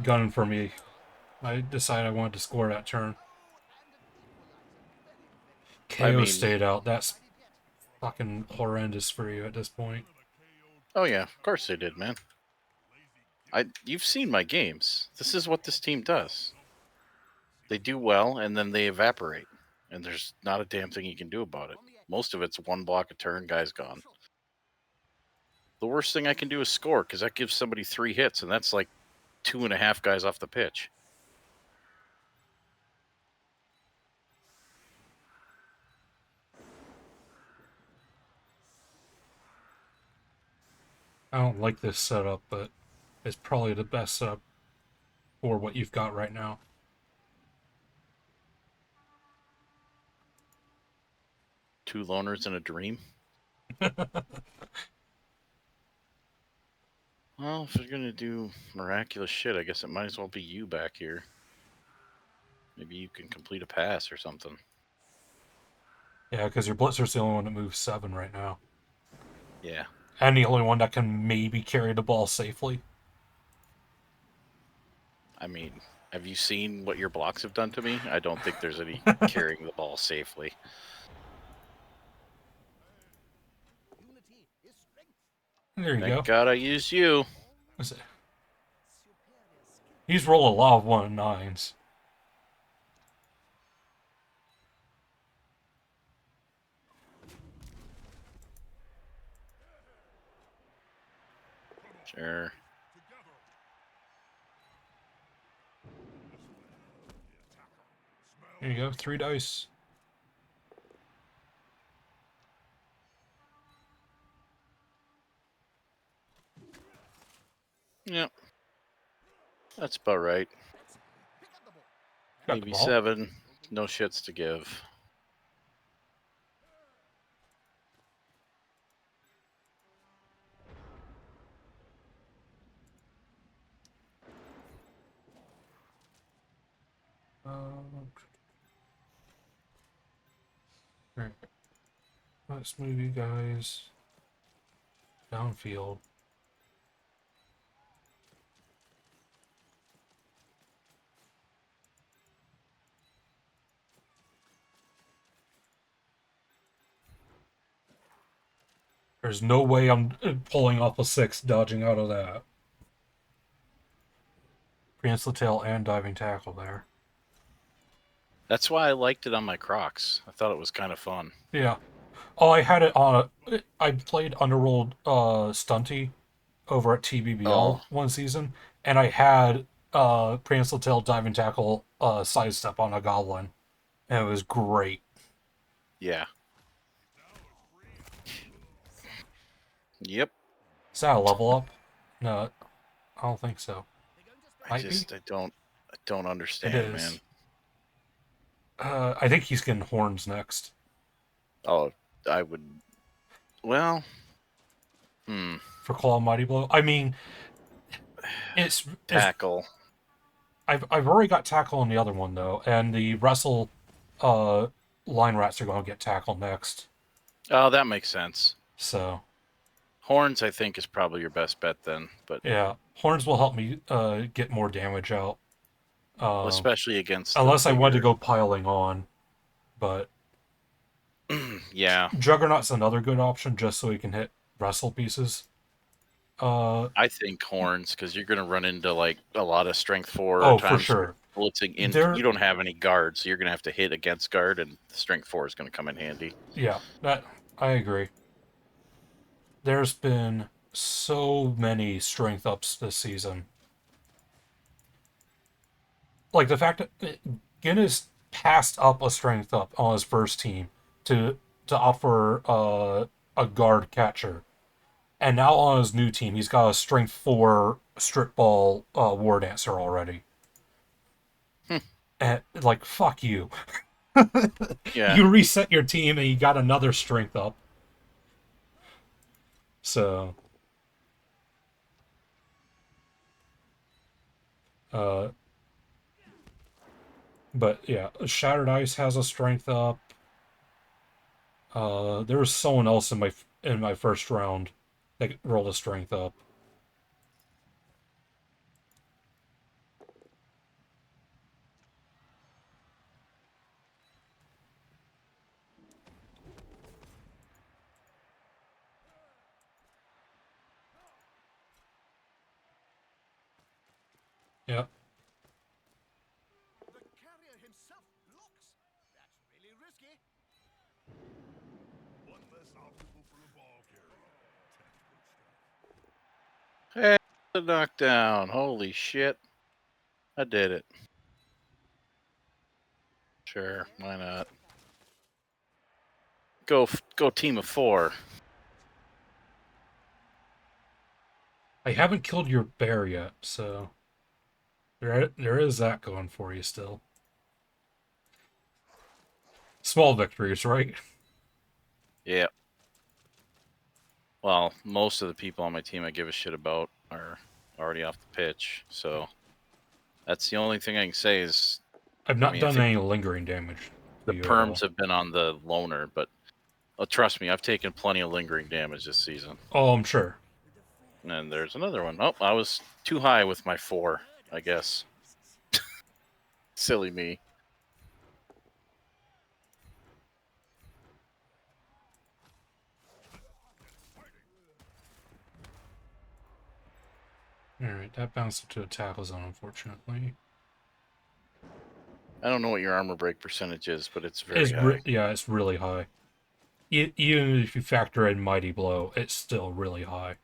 gunning for me. I decided I wanted to score that turn. KO
I mean-
stayed out. That's fucking horrendous for you at this point.
Oh yeah, of course they did, man. You've seen my games. This is what this team does. They do well and then they evaporate. And there's not a damn thing you can do about it. Most of it's one block a turn, guy's gone. The worst thing I can do is score because that gives somebody 3 hits, and that's like 2.5 guys off the pitch.
I don't like this setup, but it's probably the best setup for what you've got right now.
Two loners in a dream. Well, if they're gonna do miraculous shit, I guess it might as well be you back here. Maybe you can complete a pass or something.
Yeah, because your Blitzer's the only one that moves 7 right now.
Yeah.
And the only one that can maybe carry the ball safely.
I mean, have you seen what your blocks have done to me? I don't think there's any carrying the ball safely.
Unity is strength.
There you
Thank
go.
God I used you.
That's it.
Superior skill.
He's rolled a lot of 1-9s.
Sure.
There you go, 3 dice.
Yep. That's about right.
Pick up the ball.
Got the
Maybe
ball.
7. No shits to give.
Alright. Let's move you guys downfield. There's no way I'm pulling off a 6 dodging out of that. Prehensile tail and diving tackle there.
That's why I liked it on my Crocs. I thought it was kind of fun.
Yeah. Oh, I had it on. I played underrolled Stunty over at TBBL
Oh.
one season, and I had Prehensile Tail diving tackle sidestep on a goblin, and it was great.
Yeah. Yep.
Is that a level up? No, I don't think so.
They're going to
I
Might be.
just I don't
It
understand, man.
is. I think he's getting horns next
Oh, I would. Well, hmm.
for Claw Mighty Blow. I mean, it's
Tackle.
I've already got tackle on the other one though, and the wrestle uh line rats are going to get tackle next.
Oh, that makes sense.
So
Horns, I think, is probably your best bet then, but
yeah, horns will help me get more damage out.
especially against the
Unless I wanted to
bigger.
go piling on, but
Yeah,
Juggernaut's another good option just so he can hit wrestle pieces.
I think horns because you're gonna run into like a lot of strength 4
Oh, for
times where
sure.
blitzing in.
There,
You don't have any guards, so you're gonna have to hit against guard, and strength 4 is gonna come in handy.
yeah, that I agree. There's been so many strength ups this season. Like the fact that Guinness passed up a strength up on his first team to offer a guard catcher, and now on his new team he's got a strength 4 strip ball war dancer already. And like fuck you,
Yeah,
you reset your team and you got another strength up. So, uh, but yeah, Shattered Ice has a strength up. There was someone else in my first round that rolled a strength up. Yeah.
The carrier himself blocks. That's really risky.
One less obstacle for a ball carrier. Tactical stuff.
hey, the knockdown. Holy shit! I did it. Sure, why not? Go team of 4.
I haven't killed your bear yet, so there is that going for you still. Small victories, right?
Yeah. Well, most of the people on my team I give a shit about are already off the pitch, so that's the only thing I can say is
I've
I
not
mean, I
done
think
any lingering damage
the
to you at all.
perms have been on the loner, but trust me, I've taken plenty of lingering damage this season.
Oh, I'm sure.
And there's another one. Oh, I was too high with my 4, I guess. Silly me.
Alright, that bounced into a tackle zone, unfortunately.
I don't know what your armor break percentage is, but it's very high.
Yeah, it's really high. Even if you factor in Mighty Blow, it's still really high.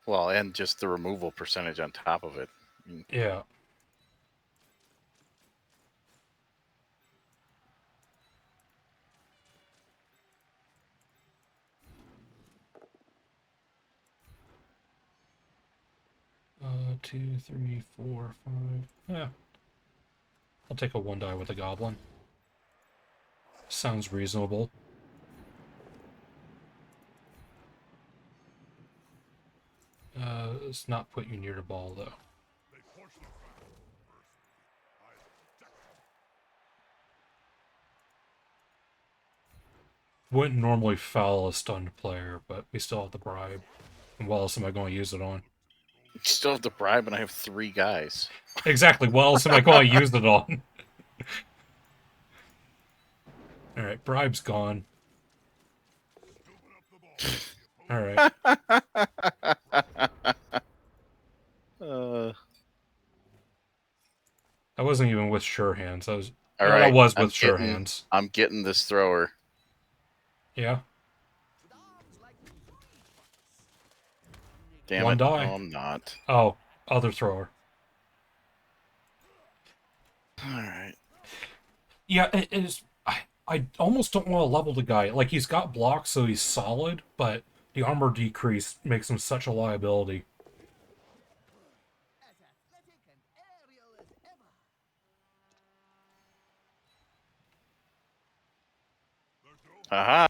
Well, and just the removal percentage on top of it.
Yeah. Two, three, four, five. Yeah. I'll take a 1 die with a goblin. Sounds reasonable. Let's not put you near the ball, though.
They force the battle mercy. I protect them.
Wouldn't normally foul a stunned player, but we still have the bribe. And what else am I going to use it on?
You still have to bribe, and I have 3 guys.
Exactly, what else am I going to use it on? Alright, bribe's gone. Alright. I wasn't even with sure hands.
All
I
right.
was with sure hands.
I'm getting this thrower.
Yeah.
Damn
One
it.
die.
No, I'm not.
Oh, other thrower.
Alright.
Yeah, it is. I almost don't want to level the guy. Like, he's got blocks, so he's solid, but the armor decrease makes him such a liability.
As athletic and aerial as ever.
Aha!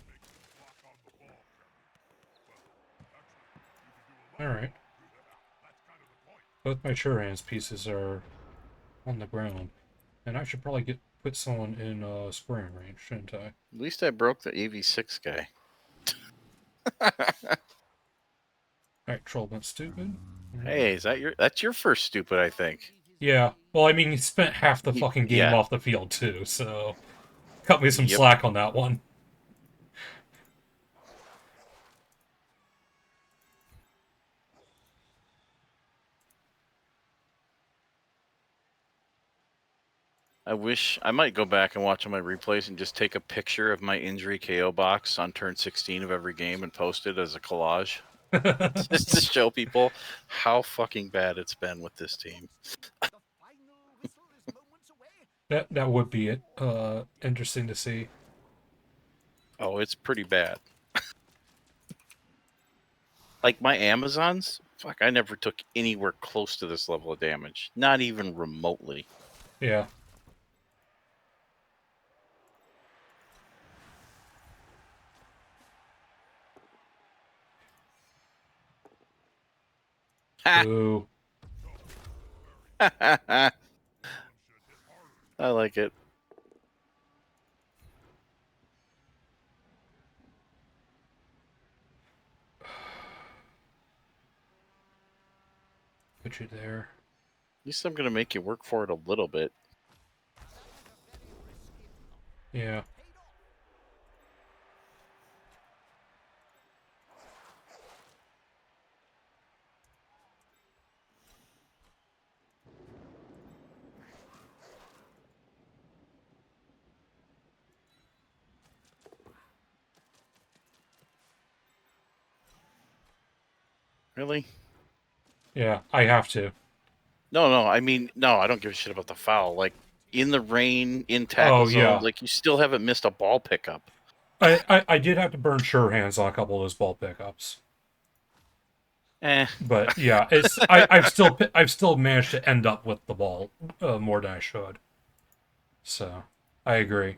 Alright. Both my sure hands pieces are on the ground. And I should probably put someone in scoring range, shouldn't I?
At least I broke the AV6 guy.
Alright, troll went stupid.
Hey, that's your first stupid, I think.
Yeah. Well, I mean, he spent half the fucking game
Yeah.
off the field, too, so... Cut me some
Yep.
slack on that one.
I wish I might go back and watch on my replays and just take a picture of my injury KO box on turn 16 of every game and post it as a collage. Just to show people how fucking bad it's been with this team.
The final whistle is moments away.
That would be it. Interesting to see.
Oh, it's pretty bad. Like my Amazons, fuck, I never took anywhere close to this level of damage. Not even remotely.
Yeah. Ooh.
I like it.
Put you there.
At least I'm gonna make you work for it a little bit.
Yeah.
Really?
Yeah, I have to.
No, I mean, no, I don't give a shit about the foul. Like, in the rain, in tackle zone,
yeah.
like, you still haven't missed a ball pickup.
I did have to burn sure hands on a couple of those ball pickups. But yeah, I've still managed to end up with the ball more than I should. So I agree.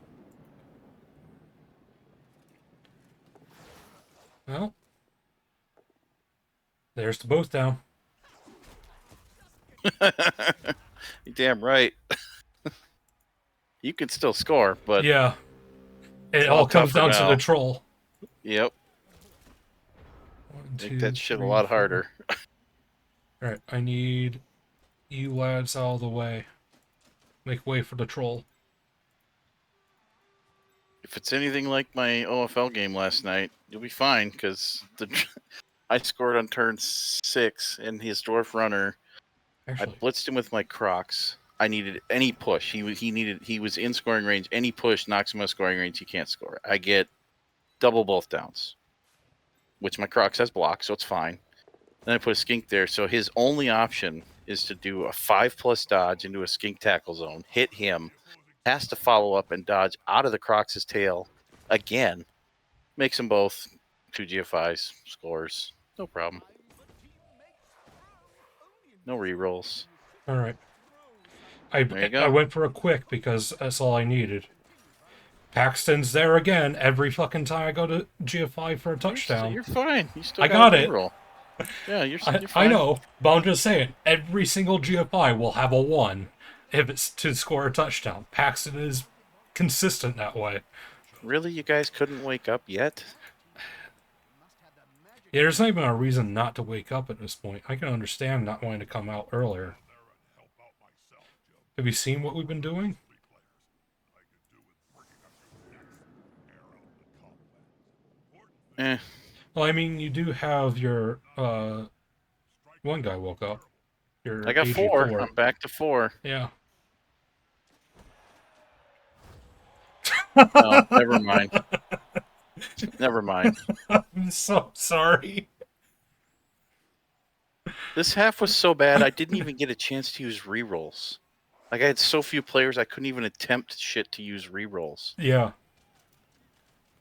Well, there's the both down.
You're damn right. You can still score, but
Yeah, it
it's a
all
lot
comes
tougher
down to
now.
the troll.
Yep,
One,
make
two,
that shit a
three,
lot
four.
harder.
All right, I need you lads out of the way. Make way for the troll.
If it's anything like my OFL game last night, you'll be fine because I scored on turn 6 and his dwarf runner.
Actually,
I blitzed him with my Crocs. I needed any push. He was in scoring range. Any push knocks him out of scoring range. He can't score. I get double both downs, which my Crocs has blocked, so it's fine. Then I put a skink there, so his only option is to do a 5+ dodge into a skink tackle zone, hit him, has to follow up and dodge out of the Crocs' tail again. Makes them both 2 GFIs, scores. No problem. No rerolls.
all right.
There you go.
I went for a quick because that's all I needed. Paxton's there again every fucking time I go to GFI for a touchdown.
You're fine. You still
I got
a
it.
reroll. Yeah, you're
I
fine.
know, but I'm just saying, every single GFI will have a 1 if it's to score a touchdown. Paxton is consistent that way.
Really, you guys couldn't wake up yet?
Yeah, there's not even a reason not to wake up at this point. I can understand not wanting to come out earlier. Have you seen what we've been doing?
Eh.
Well, I mean, you do have your, one guy woke up. Your
I got
AG4.
4. I'm back to 4.
Yeah.
No, never mind. Never mind.
I'm so sorry.
This half was so bad, I didn't even get a chance to use rerolls. Like, I had so few players, I couldn't even attempt shit to use rerolls.
Yeah,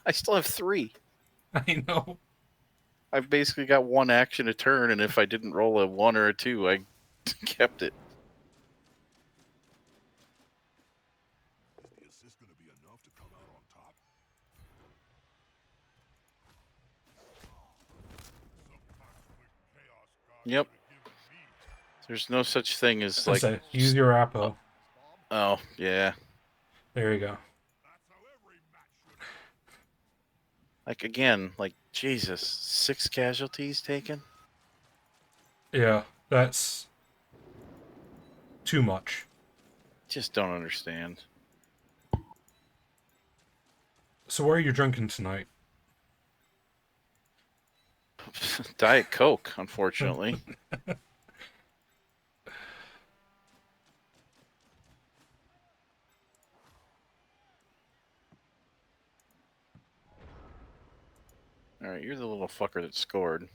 I still have 3.
I know.
I've basically got 1 action a turn, and if I didn't roll a 1 or a 2, I kept it.
Is the assist going to be enough to come out on top?
Yep. There's no such thing as,
I
like...
say, use your Apo.
Oh, yeah.
There you go.
Like, again, like, Jesus, 6 casualties taken?
Yeah, that's too much.
Just don't understand.
So where are you drinking tonight?
Diet Coke, unfortunately. Alright, you're the little fucker that scored.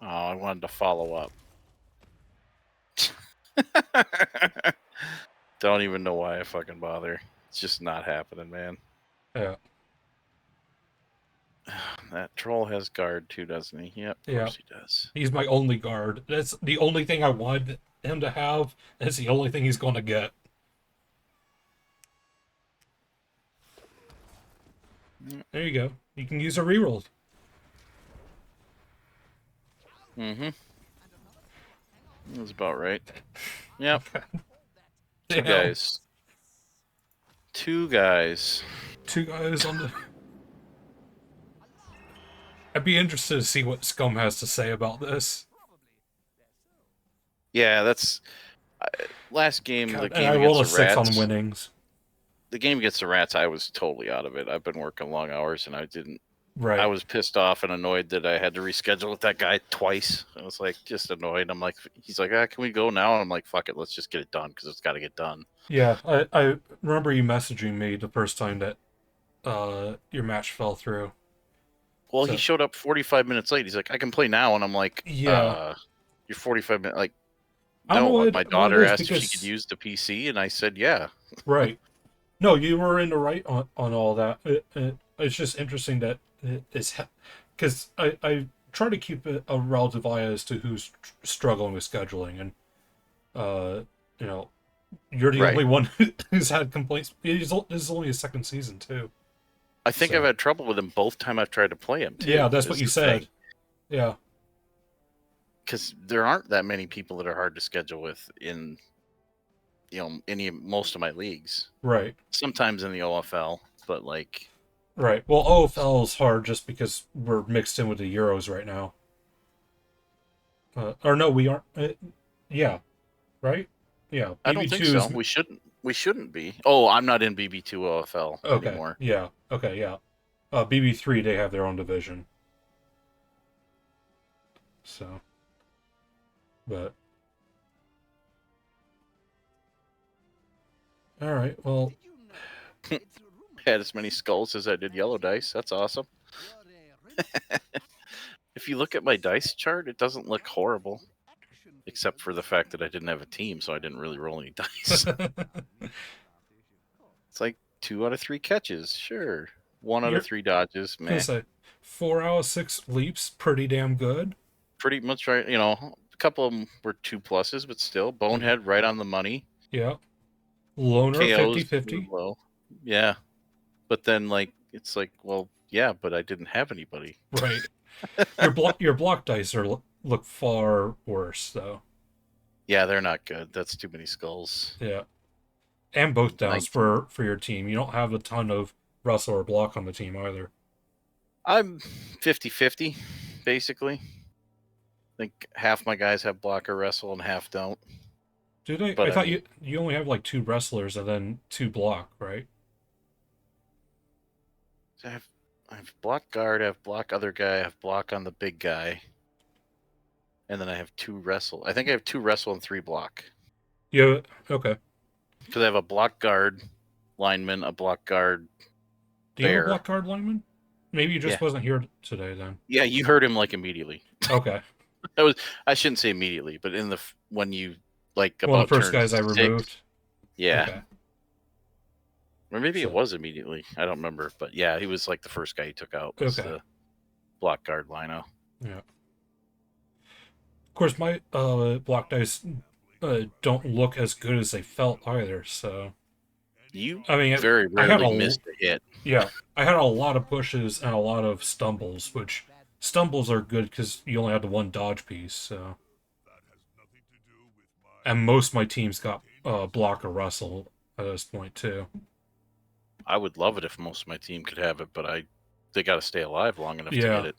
Oh, I wanted to follow up. Don't even know why I fucking bother. It's just not happening, man.
Yeah.
That troll has guard too, doesn't he? Yep, of course he does.
He's my only guard. That's the only thing I wanted him to have. That's the only thing he's going to get. There you go. You can use a reroll.
Mm-hmm. That's about right. Yep. Two guys. Two guys.
Two guys on the... I'd be interested to see what Scum has to say about this.
Yeah, that's... last game,
God,
the
and
game
I rolled a
against the
6
Rats.
on winnings.
The game against the Rats, I was totally out of it. I've been working long hours, and I didn't...
Right.
I was pissed off and annoyed that I had to reschedule with that guy twice. I was like, just annoyed. I'm like, he's like, can we go now? And I'm like, fuck it, let's just get it done because it's got to get done.
Yeah, I remember you messaging me the first time that your match fell through.
Well,
So-
he showed up 45 minutes late. He's like, I can play now, and I'm like,
Yeah.
You're 45 minutes like.
I don't know
No,
what
my
it
daughter
is
asked if she
because-
could use the PC, and I said, yeah.
Right. No, you were in the right on all that. It's just interesting that it's... Because I try to keep a relative eye as to who's struggling with scheduling, and, you know, you're the
Right.
only one who's had complaints. This is only his second season, too.
I think
So-
I've had trouble with him both time I've tried to play him, too.
Yeah, that's what you said. Yeah.
Because there aren't that many people that are hard to schedule with in, most of my leagues.
Right.
Sometimes in the OFL, but like...
Right. Well, OFL is hard just because we're mixed in with the Euros right now. Or no, we aren't. Yeah. Right? Yeah.
I don't think
BB2
so. We shouldn't be. Oh, I'm not in BB2 OFL
Okay.
anymore.
Yeah. Okay, yeah. BB3, they have their own division. So. But. Alright, well.
Did you know it's rumored
Had as many skulls as I did yellow dice. That's awesome.
you're a real
If you look at my dice chart, it doesn't look horrible.
action
Except for the fact that I didn't have a team, so I didn't really roll any dice. It's like 2 out of 3 catches, sure. 1 out
You're-
of 3 dodges,
I
man.
was gonna say, 4 out of 6 leaps, pretty damn good.
Pretty much right. A couple of them were 2 pluses, but still. Bonehead right on the money.
Yeah. Loner,
KOs
50-50.
were low. Yeah. But then, it's like, well, yeah, but I didn't have anybody.
Right. Your block dice look far worse, though.
Yeah, they're not good. That's too many skulls.
Yeah. And both downs
19.
for your team. You don't have a ton of wrestle or block on the team either.
I'm 50-50, basically. I think half my guys have block or wrestle and half don't.
Do they?
But
I
I
thought
mean-
you only have like 2 wrestlers and then 2 block, right?
So I have block guard, I have block other guy, I have block on the big guy. And then I have 2 wrestle. I think I have 2 wrestle and 3 block.
Yeah. Okay.
Because I have a block guard lineman, a block guard.
Do you have
Bear.
a block card lineman? Maybe you just
Yeah.
wasn't here today then.
Yeah, you heard him immediately.
Okay.
I shouldn't say immediately, but when you like
One of
about
the first
turn
guys I
6,
removed.
yeah,
Okay.
or maybe it
So-
was immediately. I don't remember, but yeah, he was like the first guy he took out was
Okay.
the block guard Lino.
Yeah. Of course, my block dice don't look as good as they felt either. So
You
I mean,
very
I had
rarely missed a hit.
yeah, I had a lot of pushes and a lot of stumbles, which stumbles are good because you only had the one dodge piece. So, and most of my teams got block or wrestle at this point too.
I would love it if most of my team could have it, but they got to stay alive long enough to
Yeah.
get it.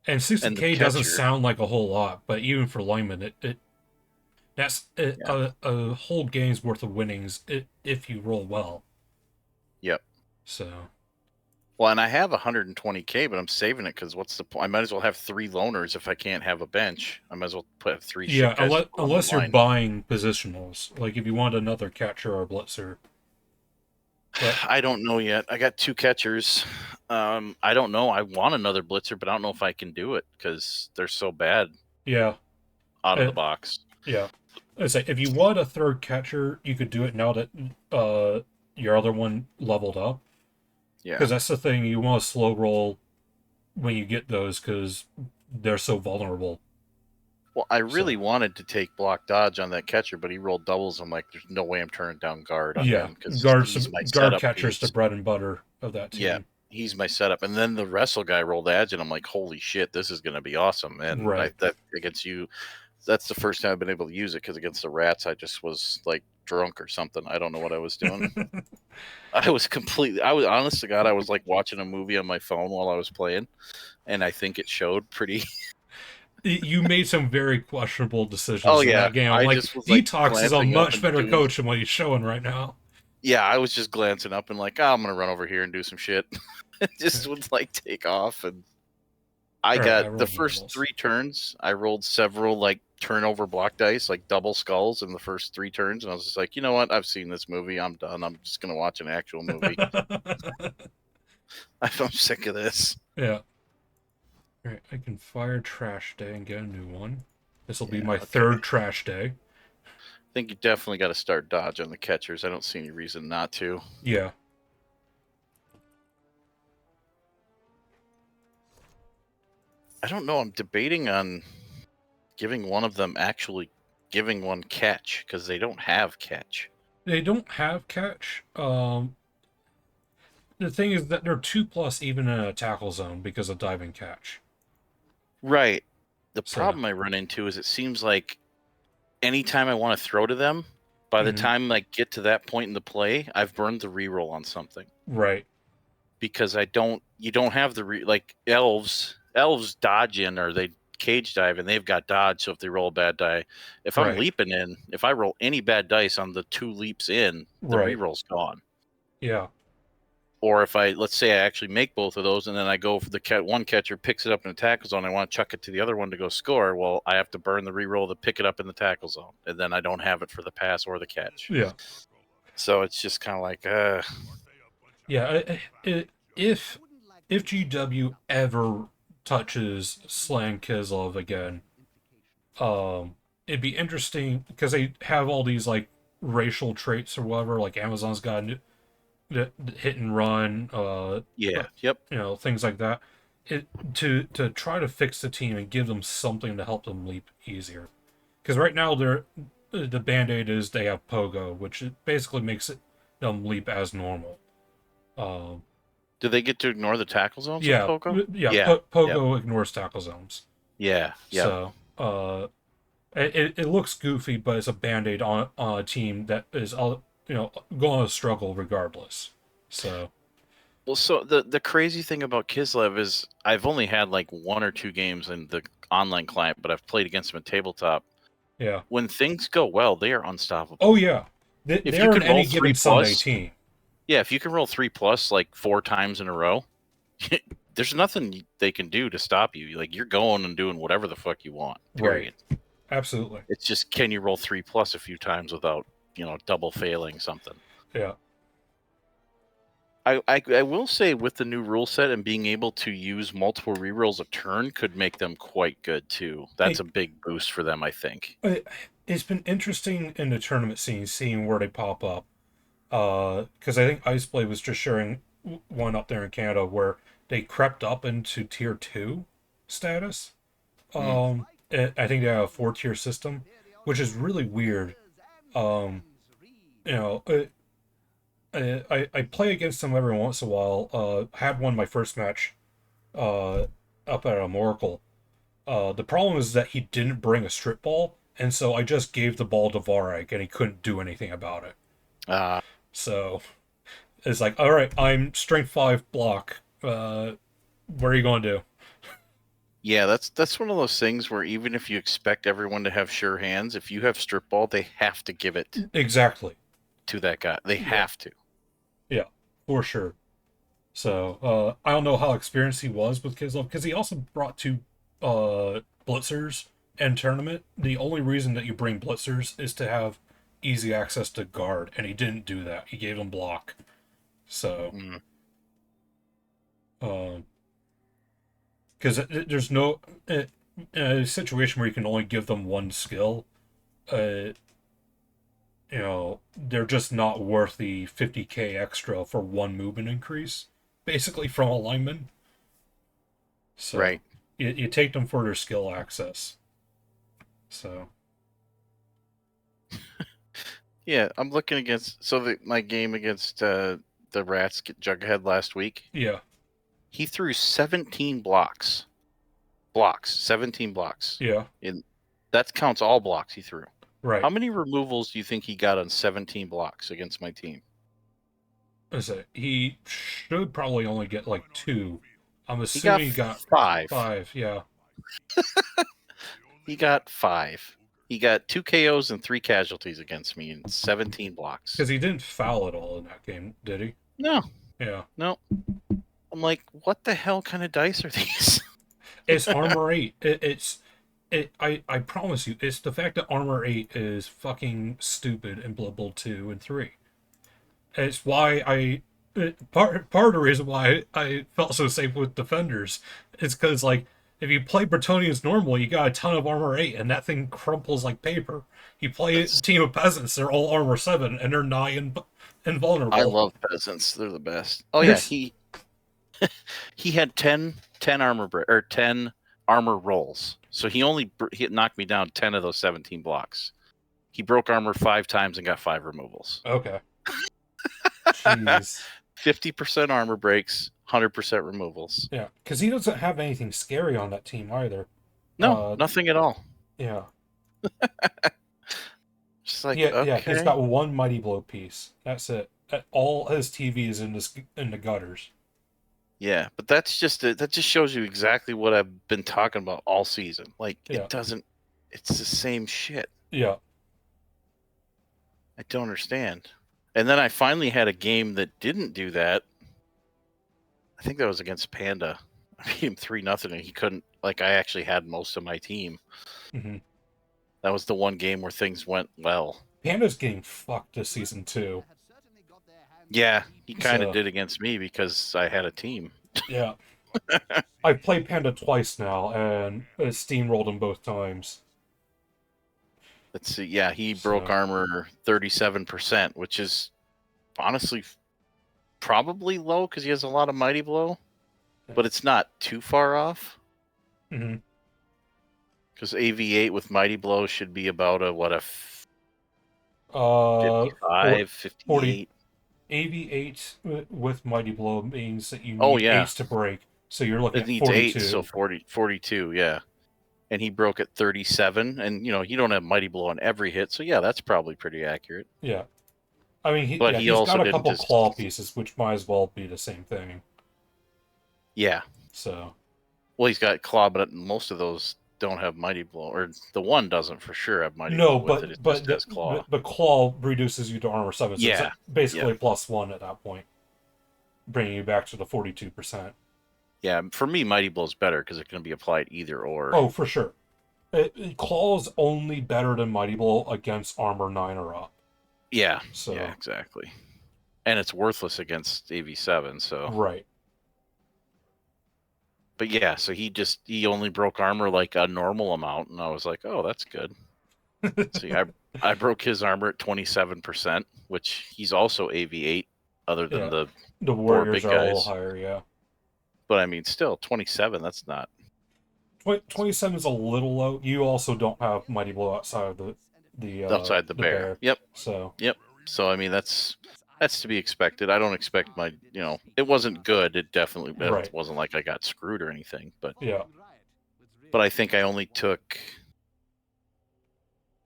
And
And
60k
the
doesn't
catcher,
sound like a whole lot, but even for linemen, that's
Yeah.
a whole game's worth of winnings if you roll well.
Yep.
So,
Well, and I have 120k, but I'm saving it because what's the point? I might as well have 3 loners if I can't have a bench. I might as well put 3
yeah,
shit guys on the
unless you're
line.
buying positionals, like if you want another catcher or blitzer. But
I don't know yet. I got 2 catchers. I don't know. I want another blitzer, but I don't know if I can do it because they're so bad
yeah,
out of
uh,
the box.
yeah. I say if you want a third catcher, you could do it now that your other one leveled up.
Yeah.
Because that's the thing, you want to slow roll when you get those because they're so vulnerable.
Well, I really wanted to take block dodge on that catcher, but he rolled doubles. I'm like, there's no way I'm turning down guard on
Yeah,
him because he's my
guard
setup
catcher's the
piece.
bread and butter of that team.
Yeah, he's my setup. And then the wrestle guy rolled edge, and I'm like, holy shit, this is going to be awesome. And
Right.
that against you, that's the first time I've been able to use it because against the rats, I just was like drunk or something. I don't know what I was doing. I was honest to God, I was like watching a movie on my phone while I was playing, and I think it showed pretty.
You made some very questionable decisions
Oh
in
yeah,
that game.
I
Like,
just was like
Detox is a
glancing up
much
and
better
doing.
coach than what he's showing right now.
Yeah, I was just glancing up and like, oh, I'm gonna run over here and do some shit. Just would like take off, and I
All right, I
got the
rolled
first
normals.
3 turns. I rolled several like turnover block dice, like double skulls in the first 3 turns, and I was just like, you know what? I've seen this movie. I'm done. I'm just gonna watch an actual movie. I'm sick of this.
Yeah. All right, I can fire Trash Day and get a new one. This will be
Yeah,
my
okay.
third Trash Day.
I think you definitely got to start dodge on the catchers. I don't see any reason not to.
Yeah.
I don't know. I'm debating on giving one of them giving one catch because they don't have catch.
They don't have catch. The thing is that they're 2+ even in a tackle zone because of diving catch.
Right. The
So-
problem I run into is it seems like anytime I want to throw to them, by the
Mhm.
time I get to that point in the play, I've burned the reroll on something
Right.
because you don't have like elves dodge in or they cage dive and they've got dodge. So if they roll a bad die, if I'm
Right.
leaping in, if I roll any bad dice on the 2 leaps in, the
Right.
reroll's gone.
Yeah.
Or if let's say I actually make both of those and then I go for the one catcher picks it up in the tackle zone, I want to chuck it to the other one to go score. Well, I have to burn the reroll to pick it up in the tackle zone, and then I don't have it for the pass or the catch.
Yeah.
So it's just kind of like,
Yeah. If GW ever touches Slan Kislov again, it'd be interesting because they have all these like racial traits or whatever. Like Amazon's got the hit and run,
yeah, yep.
things like that. To try to fix the team and give them something to help them leap easier. Because right now the band-aid is they have Pogo, which basically makes them leap as normal.
Do they get to ignore the tackle zones
Yeah,
with Pogo?
yeah. Pogo ignores tackle zones.
Yeah, yeah.
So it looks goofy, but it's a band-aid on a team that is going to struggle regardless. So.
Well, so the crazy thing about Kislev is I've only had like 1 or 2 games in the online client, but I've played against him in tabletop.
Yeah.
When things go well, they are unstoppable.
Oh yeah,
If you
they're
can
an
roll
any given
3+,
Sunday team.
Yeah, if you can roll 3+ like 4 times in a row, there's nothing they can do to stop you. Like you're going and doing whatever the fuck you want. Period.
Right. Absolutely.
It's just can you roll 3+ a few times without double failing something?
Yeah.
I will say with the new rule set and being able to use multiple rerolls a turn could make them quite good too. That's a big boost for them, I think.
It's been interesting in the tournament scene, seeing where they pop up. Because I think Iceblade was just sharing one up there in Canada where they crept up into tier 2 status. I think they have a 4-tier system, which is really weird. You know, I play against them every once in a while. Had won my first match up at a Oracle. The problem is that he didn't bring a strip ball, and so I just gave the ball to Varag, and he couldn't do anything about it. So it's like, all right, I'm strength 5 block. What are you going to do?
Yeah, that's one of those things where even if you expect everyone to have sure hands, if you have strip ball, they have to give it
Exactly.
to that guy. They have to.
Yeah, for sure. So I don't know how experienced he was with Kislov, because he also brought 2 blitzers and tournament. The only reason that you bring blitzers is to have easy access to guard, and he didn't do that. He gave them block. So, because there's no a situation where you can only give them one skill. You know, they're just not worth the 50k extra for one movement increase, basically from a lineman. So,
Right.
You take them for their skill access. So.
Yeah, I'm looking against my game against the Rats Jughead last week.
Yeah.
He threw 17 blocks. 17 blocks.
Yeah.
That counts all blocks he threw.
Right.
How many removals do you think he got on 17 blocks against my team?
He should probably only get like 2. I'm assuming he got
5.
5, yeah.
He got 5. He got 2 KOs and 3 casualties against me in 17 blocks.
Because he didn't foul at all in that game, did he?
No.
Yeah.
No. I'm like, what the hell kind of dice are these?
It's Armor 8. I promise you, it's the fact that Armor 8 is fucking stupid in Blood Bowl 2 and 3. It's why part of the reason why I felt so safe with Defenders is because, like, if you play Bretonians normal, you got a ton of Armor 8, and that thing crumples like paper. You play a team of Peasants, they're all Armor 7, and they're nigh invulnerable.
I love Peasants. They're the best. Oh, yeah, he had 10 armor rolls. So he knocked me down 10 of those 17 blocks. He broke armor 5 times and got 5 removals.
Okay. Jeez.
50% armor breaks, 100% removals.
Yeah, because he doesn't have anything scary on that team either.
No, nothing at all.
Yeah.
Just like,
yeah, he's got 1 Mighty Blow piece. That's it. All his TV is in the gutters.
Yeah, but that just shows you exactly what I've been talking about all season. Like, it's the same shit.
Yeah.
I don't understand. And then I finally had a game that didn't do that. I think that was against Panda. I beat him 3-0, and he couldn't. Like, I actually had most of my team.
Mm-hmm.
That was the one game where things went well.
Panda's getting fucked this season too.
Yeah, he kind of did against me because I had a team.
Yeah. I've played Panda twice now, and steamrolled him both times.
Let's see. Yeah, he broke armor 37%, which is honestly probably low because he has a lot of Mighty Blow, but it's not too far off.
Mm-hmm.
Because AV8 with Mighty Blow should be about a 55, 58.
40. AV8 with Mighty Blow means that you need 8s to break. So you're looking at 42.
8, so 42, yeah. And he broke at 37, and you don't have Mighty Blow on every hit, so yeah, that's probably pretty accurate.
Yeah. I mean, he's
also
got a couple claw pieces, which might as well be the same thing.
Yeah.
So.
Well, he's got claw, but most of those don't have Mighty Blow, or the one doesn't for sure have Mighty Blow with it. It just has claw.
The claw reduces you to armor 7, so it's basically +1 at that point, bringing you back to the 42%.
Yeah, for me, Mighty Blow's better because it can be applied either or.
Oh, for sure. Claw is only better than Mighty Blow against armor 9 or up.
Yeah.
So.
Yeah, exactly. and it's worthless against AV7. So,
Right.
but yeah, so he only broke armor like a normal amount, and I was like, oh, that's good. See, I broke his armor at 27%, which he's also AV8, other than
Yeah.
the
The
four
warriors
big
are a little
guys.
higher, yeah.
But I mean, still 27. That's not.
27 is a little low. You also don't have Mighty Blow outside of
Outside the bear.
bear.
Yep.
So
Yep. So I mean, that's to be expected. I don't expect my, it wasn't good. It definitely
Right.
it wasn't like I got screwed or anything. But
yeah.
I think I only took,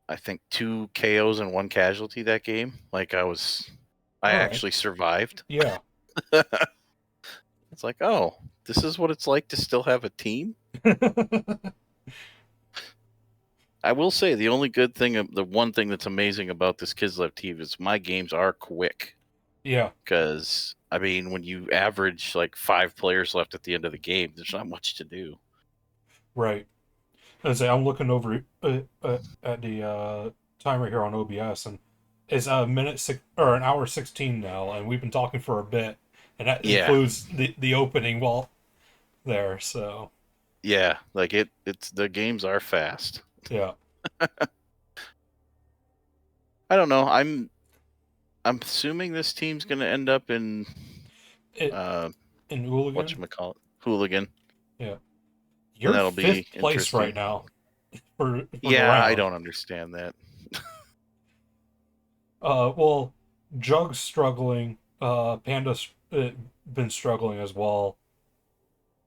I think 2 KOs and 1 casualty that game. Like I
Alright.
actually survived.
Yeah.
It's like, oh, this is what it's like to still have a team. I will say the only good thing, the one thing that's amazing about this Kislev team is my games are quick.
Yeah.
Because, I mean, when you average like 5 players left at the end of the game, there's not much to do.
Right. As I'm looking over at the timer here on OBS, and it's a minute or an hour 16 now, and we've been talking for a bit, and that includes the opening while there. So
yeah, like it's the games are fast.
Yeah.
I don't know. I'm assuming this team's going to end up in
Hooligan.
Whatchamacallit? Hooligan.
Yeah. You're
that'll
fifth
be
place right now. For
yeah,
the round.
I don't understand that.
Well, Jug's struggling. Panda's been struggling as well.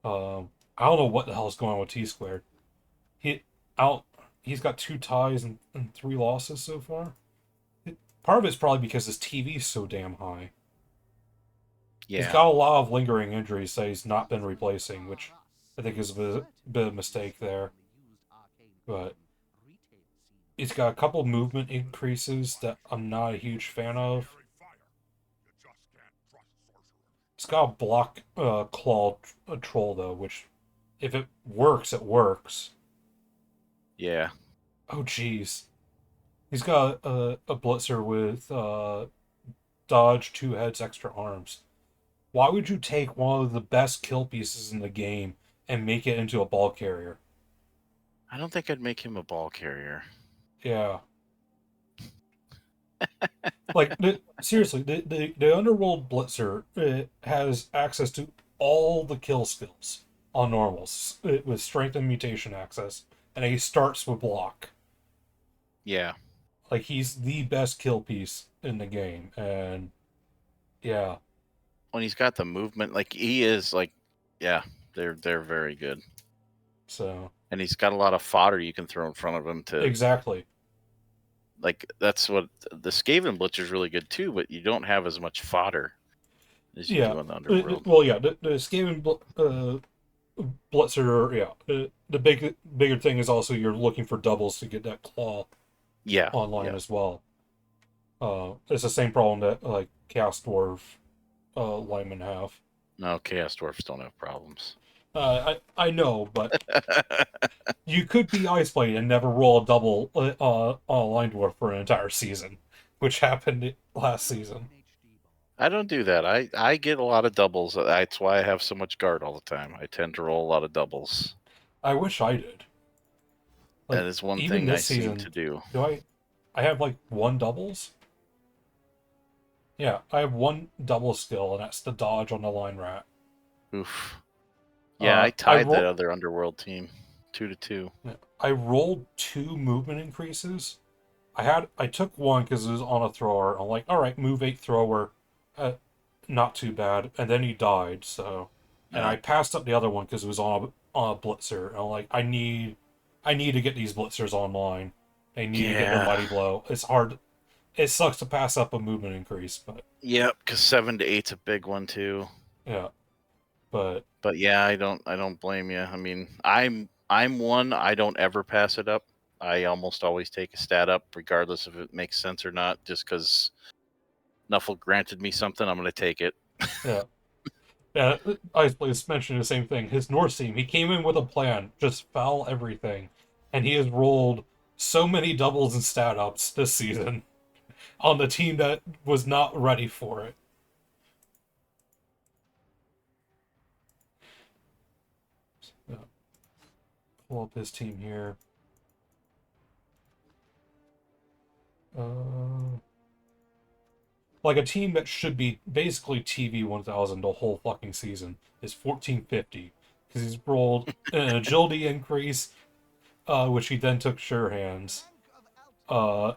I don't know what the hell's going on with T Squared. He's got 2 ties and 3 losses so far. Part of it's probably because his TV's so damn high.
Yeah.
He's got a lot of lingering injuries that he's not been replacing, which I think is a bit of a mistake there. But he's got a couple movement increases that I'm not a huge fan of. It's got a block claw troll though, which if it works, it works.
Yeah.
Oh jeez. He's got a blitzer with dodge, 2 heads, extra arms. Why would you take one of the best kill pieces in the game and make it into a ball carrier?
I don't think I'd make him a ball carrier.
Yeah. Like, seriously, the Underworld Blitzer has access to all the kill skills on normals with strength and mutation access, and he starts with block.
Yeah.
Like, he's the best kill piece in the game, and yeah.
When he's got the movement, like he is, like, yeah, they're very good.
So.
And he's got a lot of fodder you can throw in front of him to.
Exactly.
Like that's what the Skaven Blitzer is really good too, but you don't have as much fodder as you do on the Underworld.
Well, yeah, the Skaven Blitzer, yeah. The bigger thing is also you're looking for doubles to get that claw.
Yeah.
Online as well. It's the same problem that like Chaos Dwarf linemen have.
No, Chaos Dwarfs don't have problems.
I know, but you could be Ice Blade and never roll a double on a line dwarf for an entire season, which happened last season.
I don't do that. I get a lot of doubles. That's why I have so much guard all the time. I tend to roll a lot of doubles.
I wish I did. Like,
that is one thing I seem to do.
I have like 1 doubles? Yeah, I have 1 double skill, and that's the dodge on the line rat.
Oof. Yeah, I tied that other Underworld team 2-2.
I rolled 2 movement increases. I took 1 because it was on a thrower. I'm like, all right, move 8 thrower, not too bad. And then he died. So, and I passed up the other one because it was on a blitzer. And I'm like, I need to get these blitzers online. I need to get their mighty blow. It's hard. It sucks to pass up a movement increase, but
yep, because 7 to 8's a big one too.
Yeah, but
yeah, I don't blame you. I mean, I'm one. I don't ever pass it up. I almost always take a stat up, regardless if it makes sense or not. Just because Nuffle granted me something, I'm going to take it.
Yeah. Yeah, I was mentioning the same thing. His North team, he came in with a plan, just foul everything, and he has rolled so many doubles and stat ups this season on the team that was not ready for it. pull up his team here. Like a team that should be basically TV 1000 the whole fucking season is 1450 because he's rolled an agility increase, which he then took sure hands.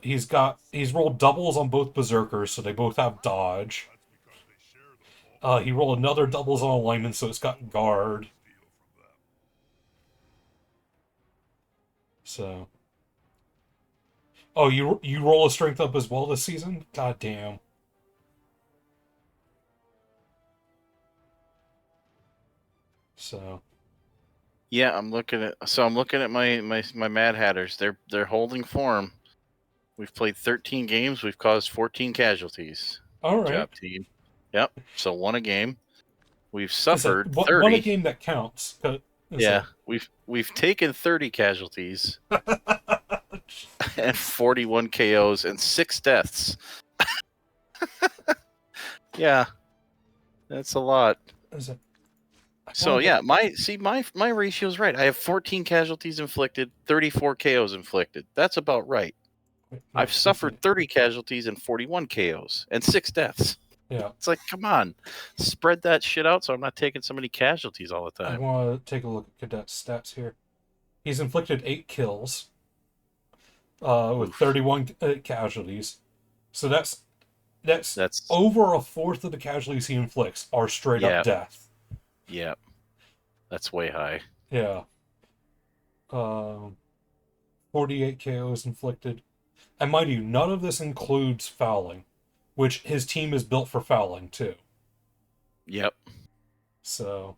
He's rolled doubles on both berserkers, so they both have dodge. He rolled another doubles on alignment, so it's got guard. So, oh, you roll a strength up as well this season? God damn. So,
Yeah, I'm looking at my Mad Hatters. They're holding form. We've played 13 games. We've caused 14 casualties.
all
Good
right.
job, team. Yep. So won a game. We've
Is
suffered
that
30.
one a game that counts?
Yeah, we've taken 30 casualties and 41 KOs and 6 deaths. Yeah, that's a lot. So yeah, my ratio's right. I have 14 casualties inflicted, 34 KOs inflicted. That's about right. I've suffered 30 casualties and 41 KOs and 6 deaths.
Yeah.
It's like, come on, spread that shit out so I'm not taking so many casualties all the
I
time.
want to take a look at Cadet's stats here. He's inflicted 8 kills with 31 casualties. So that's over a fourth of the casualties he inflicts are straight up death.
Yeah. That's way high.
Yeah. 48 KOs inflicted. And mind you, none of this includes fouling, which his team is built for fouling too.
Yep.
So,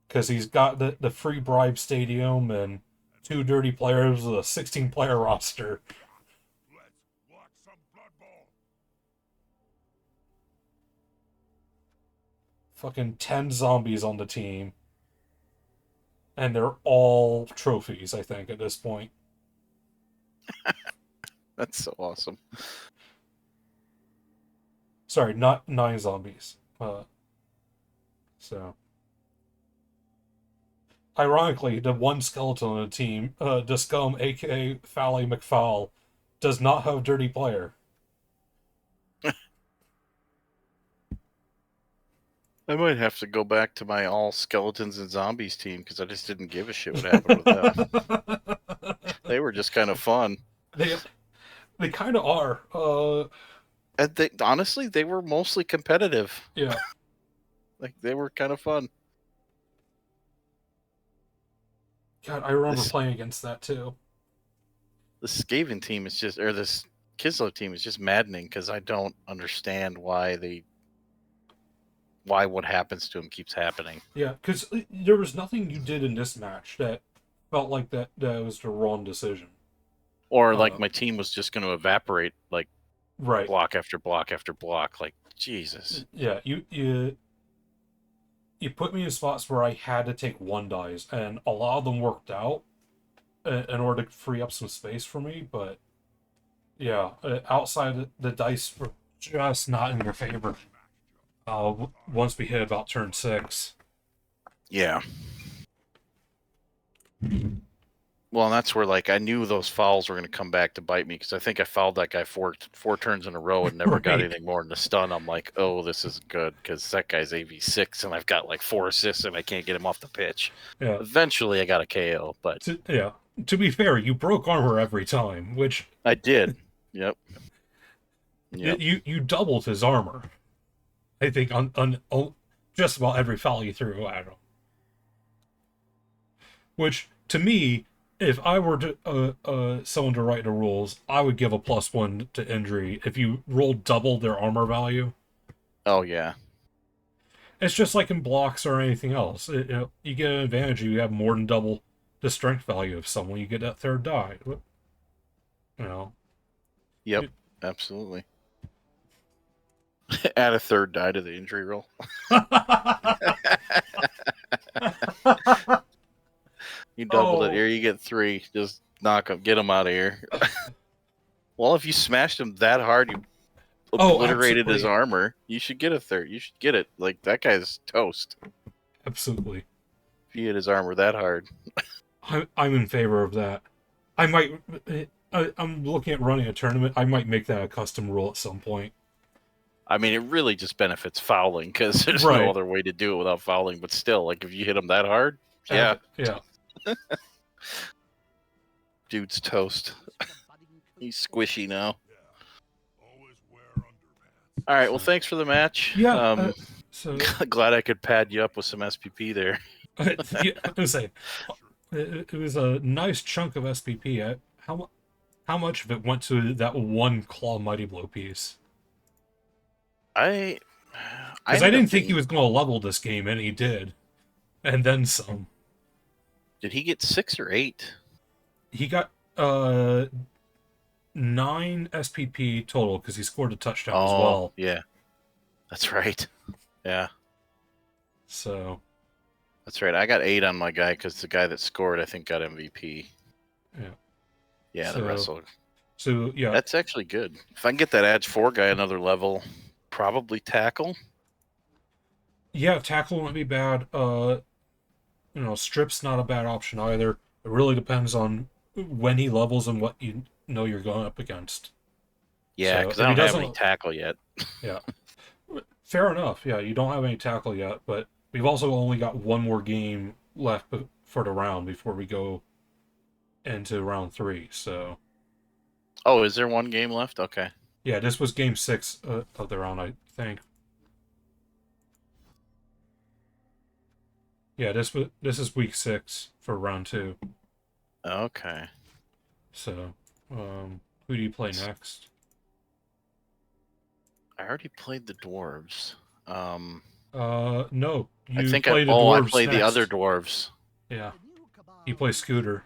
because he's got the free bribe stadium and 2 dirty players with a 16-player roster.
Let's watch some blood ball.
Fucking 10 zombies on the team. And they're all trophies, I think, at this point.
That's so awesome.
Sorry, not 9 zombies. So. Ironically, the one skeleton on the team, the Scum, aka Fally McFowl, does not have dirty player.
I might have to go back to my all skeletons and zombies team because I just didn't give a shit what happened with them. They were just kind of fun.
They kind of are.
And honestly, they were mostly competitive.
Yeah.
Like, they were kind of fun.
God, I remember playing against that too.
The Skaven team is just, or this Kislev team is just maddening because I don't understand why what happens to him keeps happening.
Yeah, because there was nothing you did in this match that felt like that was the wrong decision.
Or like my team was just going to evaporate, like,
right,
block after block after block. Like, Jesus.
Yeah, you put me in spots where I had to take 1 dice, and a lot of them worked out in order to free up some space for me, but yeah, outside the dice were just not in your favor. Once we hit about turn 6.
Yeah. Well, and that's where, like, I knew those fouls were going to come back to bite me because I think I fouled that guy four turns in a row and never got anything more than a stun. I'm like, oh, this is good because that guy's AV6 and I've got like 4 assists and I can't get him off the pitch.
Yeah.
Eventually, I got a KO, but
to be fair, you broke armor every time, which
I did. Yep.
You doubled his armor. I think on just about every foul you threw at him. Which, to me, if I were to someone to write the rules, I would give a +1 to injury if you roll double their armor value.
Oh yeah.
It's just like in blocks or anything else. You get an advantage if you have more than double the strength value of someone. You get that 3rd die.
Yep. Absolutely. Add a 3rd die to the injury roll. You doubled it here. You get 3. Just knock him. Get him out of here. Well, if you smashed him that hard, you obliterated his armor. You should get a 3rd. You should get it. Like, that guy's toast.
Absolutely.
he hit his armor that hard.
I'm in favor of that. I might. I'm looking at running a tournament. I might make that a custom rule at some point.
I mean, it really just benefits fouling because there's
Right.
no other way to do it without fouling. But still, like if you hit him that hard, yeah,
Yeah.
dude's toast. He's squishy now.
Always wear underpants.
All right, well, thanks for the match.
Yeah. So
Glad I could pad you up with some SPP there.
yeah, I was gonna say it was a nice chunk of SPP. How much of it went to that one Claw Mighty Blow piece?
Because
Because I didn't think he was going to level this game, and he did, and then some.
Did he get 6 or 8?
He got 9 SPP total because he scored a touchdown as well.
Yeah, that's right. Yeah,
So
that's right. I got 8 on my guy because the guy that scored, I think, got MVP.
Yeah.
Yeah,
So-
the wrestler.
so yeah,
That's actually good. If I can get that Edge 4 guy another level, probably tackle.
yeah. Tackle wouldn't be bad. Strip's not a bad option either. It really depends on when he levels and what you know you're going up against.
Yeah,
So,
because
if
I
he
don't have any
doesn't-
tackle yet.
Yeah. Fair enough. Yeah, you don't have any tackle yet, but we've also only got one more game left for the round before we go into round 3. So,
Oh, is there one game left? Okay.
yeah, this was game 6 of the round, I think. Yeah, this is week 6 for round 2.
Okay.
So, who do you play next?
I already played the dwarves.
No, you
I think
play the
I
dwarves
played the
next.
other dwarves.
Yeah, you play Scooter.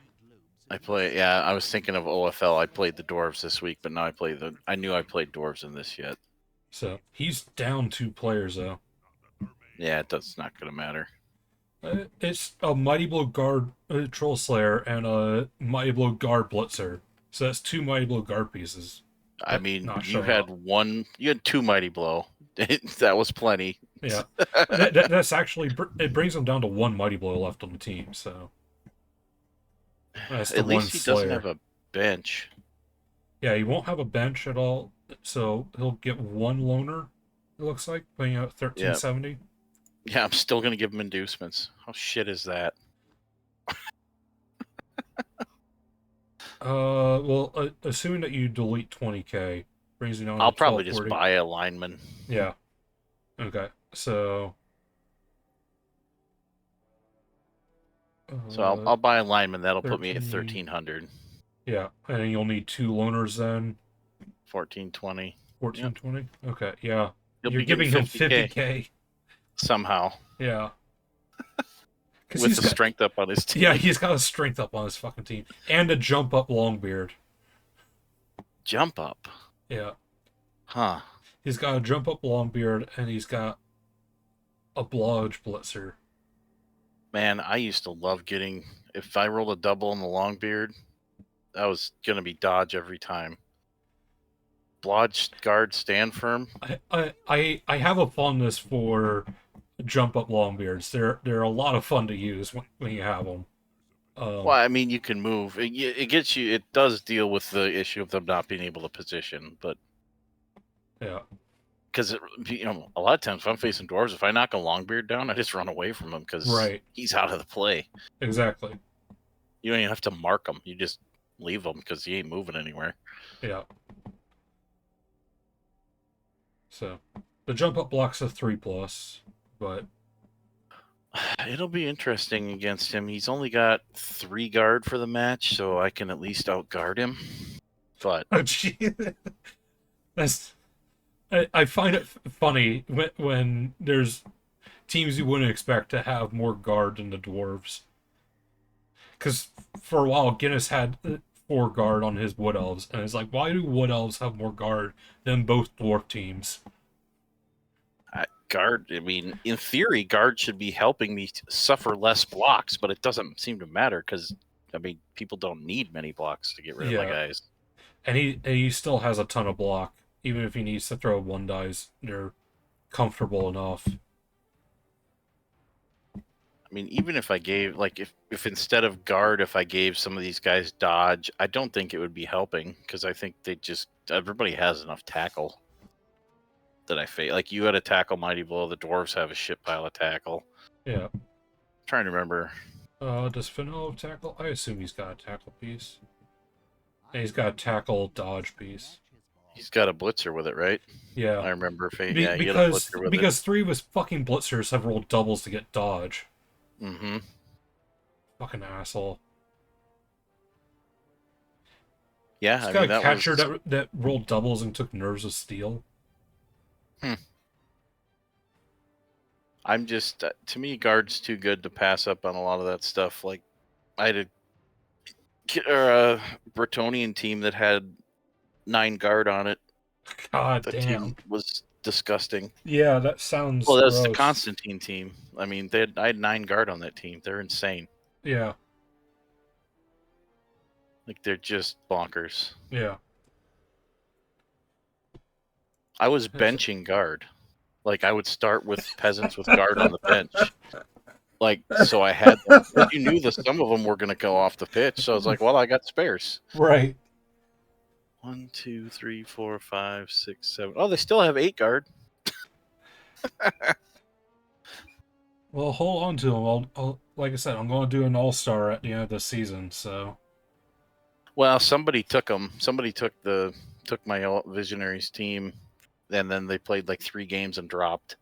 I was thinking of OFL. I played the dwarves this week, but now I knew I played dwarves in this yet.
So he's down 2 players though.
Yeah, that's not going to matter.
It's a Mighty Blow Guard Troll Slayer and a Mighty Blow Guard Blitzer. So that's 2 Mighty Blow Guard pieces.
I mean,
not
you
showing
had
up.
you had 2 Mighty Blow. That was plenty.
Yeah, that's actually it brings them down to 1 Mighty Blow left on the team. So that's the
At least
one
he
Slayer.
doesn't have a bench.
Yeah, he won't have a bench at all. So he'll get 1 loner. It looks like playing out 1370.
Yeah, I'm still going to give him inducements. How shit is that?
Well, assuming that you delete 20k, brings you down.
I'll
to
probably just
1240.
buy a lineman.
Yeah. Okay. So.
So I'll buy a lineman. That'll put me at
13.
1300,
Yeah, and you'll need 2 loners then.
1420.
1420. Okay. Yeah.
You'll
You're
be getting
giving him
50K
50k.
somehow
Yeah. 'Cause
with
he's
the
got-
strength up on his team.
Yeah, he's got a strength up on his fucking team and a jump up Longbeard.
Jump up.
Yeah.
Huh.
He's got a jump up Longbeard and he's got a Blodge Blitzer.
Man, I used to love getting, if I rolled a double in the long beard, that was going to be dodge every time. Blodge guard stand firm.
I have a fondness for jump up Longbeards. They're a lot of fun to use when you have them.
Well, I mean, you can move. It gets you. It does deal with the issue of them not being able to position, but
Yeah.
because a lot of times if I'm facing dwarves, if I knock a Longbeard down, I just run away from him because
Right.
he's out of the play.
Exactly.
You don't even have to mark him. You just leave him because he ain't moving anywhere.
Yeah. So the jump up block's a 3+, but
It'll be interesting against him. He's only got 3 guard for the match, so I can at least outguard him. But
oh gee, I find it funny when there's teams you wouldn't expect to have more guard than the dwarves. Because for a while Guinness had 4 guard on his wood elves, and it's like, why do wood elves have more guard than both dwarf teams?
guard, I mean, in theory, guard should be helping me suffer less blocks, but it doesn't seem to matter because, I mean, people don't need many blocks to get rid of my guys.
And he still has a ton of block, even if he needs to throw 1 dice. They're comfortable enough.
I mean, even if I gave like if instead of guard, if I gave some of these guys dodge, I don't think it would be helping because I think they just everybody has enough tackle that I face. Like you had a tackle mighty blow, the dwarves have a shit pile of tackle.
Yeah.
Trying to remember.
Does Fino have tackle? I assume he's got a tackle piece. And he's got a tackle dodge piece.
He's got a blitzer with it, right?
Yeah.
I remember.
Be-
Yeah, he had a blitzer with
because 3 was fucking blitzers have rolled doubles to get dodge.
it. Mm-hmm.
Fucking asshole.
Yeah,
He's
I
got
mean
a
that
catcher
was.
that rolled doubles and took nerves of steel.
I'm just to me, guard's too good to pass up on a lot of that stuff. Like I had a Bretonian team that had 9 guard on it.
God
That
damn.
team was disgusting.
Yeah, that sounds
Well, that's the
gross.
Constantine team. I mean, I had 9 guard on that team. They're insane.
Yeah,
Like they're just bonkers.
yeah.
I was benching guard. Like I would start with peasants with guard on the bench. Like so, I had them. But you knew that some of them were going to go off the pitch, so I was like, "Well, I got spares."
Right.
1, 2, 3, 4, 5, 6, 7. Oh, they still have 8 guard.
Well, hold on to him. Like I said, I'm going to do an all-star at the end of the season, so...
Well, somebody took them. Somebody took my Visionaries team, and then they played like 3 games and dropped.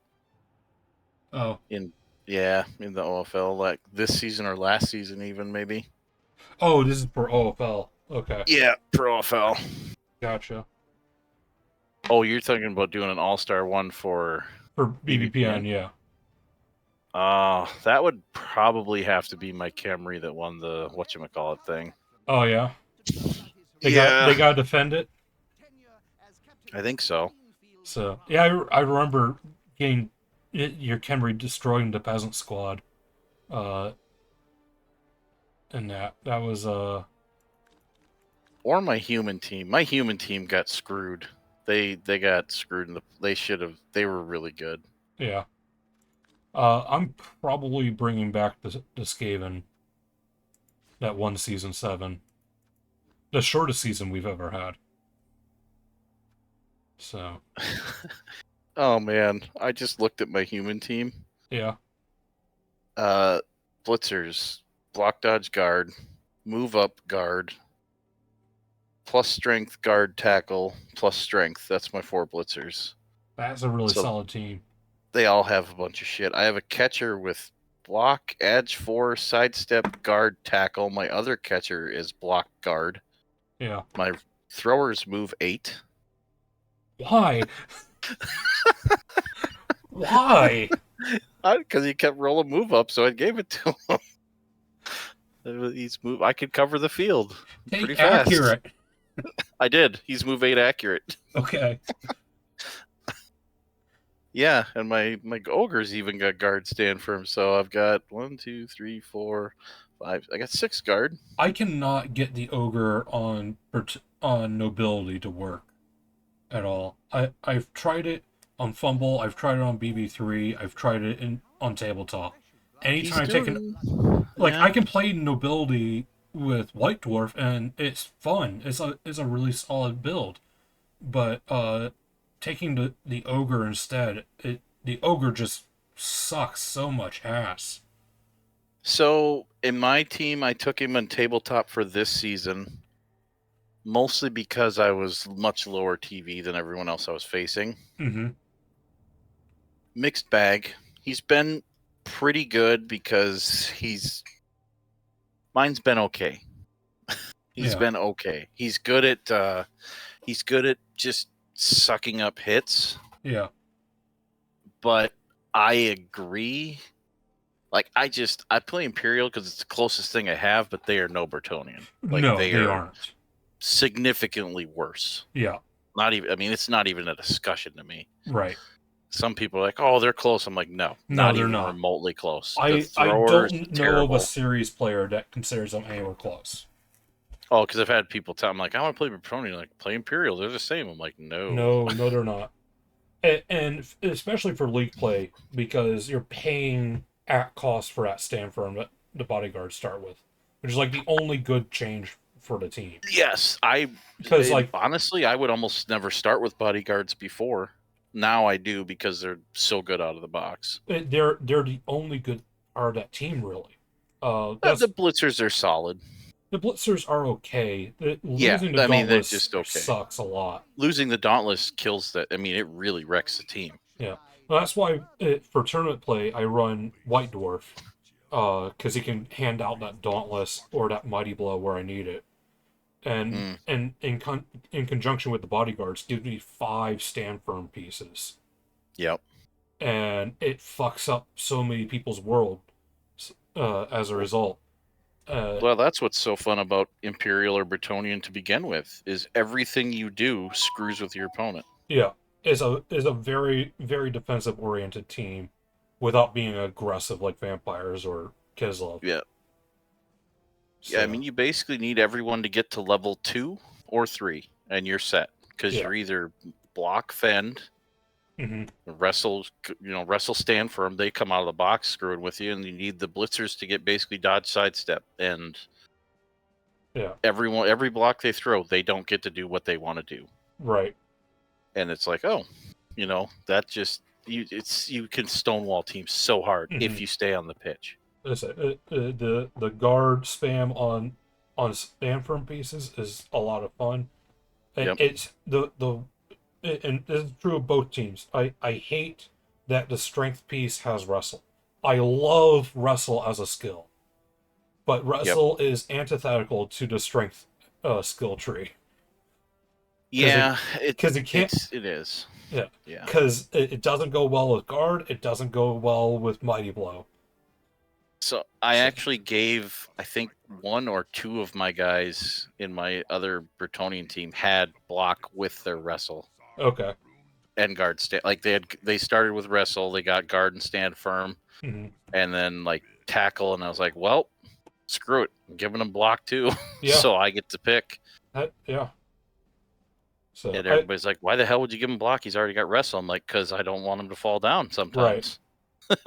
Oh.
In the OFL, like this season or last season, even maybe.
Oh, this is for OFL. Okay.
Yeah, for OFL.
Gotcha.
Oh, you're thinking about doing an all-star one for
For BBPN, yeah.
that would probably have to be my Camry that won the whatchamacallit thing.
Oh, yeah? They
Yeah.
got to defend it?
I think so.
So, yeah, I remember getting your Camry destroying the peasant squad. And that was,
Or my human team. My human team got screwed. They got screwed they were really good.
yeah. I'm probably bringing back the Skaven. That one season 7. The shortest season we've ever had. So.
Oh man, I just looked at my human team.
Yeah.
Blitzers, block dodge guard, move up guard, plus strength guard tackle, plus strength. That's my 4 blitzers.
That's a really solid team.
They all have a bunch of shit. I have a catcher with block, edge 4, sidestep, guard, tackle. My other catcher is block guard.
Yeah.
My throwers move 8.
Why? Why?
Because he kept rolling move up, so I gave it to him. I could cover the field pretty fast.
Accurate.
I did. He's move 8 accurate.
Okay.
Yeah, and my ogre's even got guard stand for him. So I've got 1, 2, 3, 4, 5. I got 6 guard.
I cannot get the ogre on nobility to work at all. I've tried it on Fumble. I've tried it on BB3. I've tried it on tabletop. Anytime I take I can play nobility with White Dwarf and it's fun. It's a really solid build, but taking the ogre instead, the ogre just sucks so much ass.
So in my team, I took him on tabletop for this season, mostly because I was much lower TV than everyone else I was facing.
Mm-hmm.
Mixed bag. He's been pretty good because mine's been okay. He's been okay. He's good at just sucking up hits.
Yeah.
But I agree. Like I play Imperial because it's the closest thing I have, but they are no Bretonian. Like
no, they aren't.
Significantly worse.
Yeah.
Not even. I mean, it's not even a discussion to me.
Right.
Some people are like, "Oh, they're close." I'm like, "No,
they're
even
not
remotely close."
I don't know of a series player that considers them anywhere close.
Oh, because I've had people tell me, like, I want to play Bretonian, like, play Imperial. They're the same. I'm like, no.
No, they're not. And especially for league play, because you're paying at cost for that stand firm that the bodyguards start with, which is like the only good change for the team.
Yes,
Because like
honestly, I would almost never start with bodyguards before. Now I do because they're so good out of the box.
they're the only good part of that team really. That's
The blitzers are solid.
the blitzers are okay.
Yeah,
Losing the
I mean they're
Dauntless
just okay.
sucks a lot.
Losing the Dauntless kills that. I mean, it really wrecks the team.
Yeah, well, that's why for tournament play I run White Dwarf, because he can hand out that Dauntless or that Mighty Blow where I need it, and in conjunction with the bodyguards, give me 5 stand firm pieces,
Yep.
and it fucks up so many people's world as a result.
Well, that's what's so fun about Imperial or Bretonnian to begin with, is everything you do screws with your opponent.
Yeah, is a very very defensive oriented team, without being aggressive like vampires or Kislev.
Yeah.
So,
Yeah, I mean, you basically need everyone to get to level 2 or 3, and you're set. Because
Yeah.
you're either block, fend,
mhm,
wrestle stand firm. They come out of the box screwing with you, and you need the blitzers to get basically dodge, sidestep, and
yeah,
every block they throw, they don't get to do what they want to do.
right.
And it's like, oh, that just you can stonewall teams so hard if
Mhm.
you stay on the pitch.
Listen, the guard spam on stand firm pieces is a lot of fun.
Yep.
It's and this is true of both teams. I hate that the strength piece has wrestle. I love wrestle as a skill, but wrestle is antithetical to the strength skill tree.
Yeah,
Because it can't.
it is.
Yeah.
Yeah.
Because it doesn't go well with guard. It doesn't go well with mighty blow.
So I actually gave, I think, 1 or 2 of my guys in my other Bretonnian team had block with their wrestle
Okay.
and guard stand. Like they started with wrestle, they got guard and stand firm,
Mm-hmm.
and then like tackle. And I was like, well, screw it, I'm giving them block too,
Yeah.
so I get to pick.
Yeah. So
And everybody's like, why the hell would you give him block? He's already got wrestle. I'm like, because I don't want him to fall down sometimes.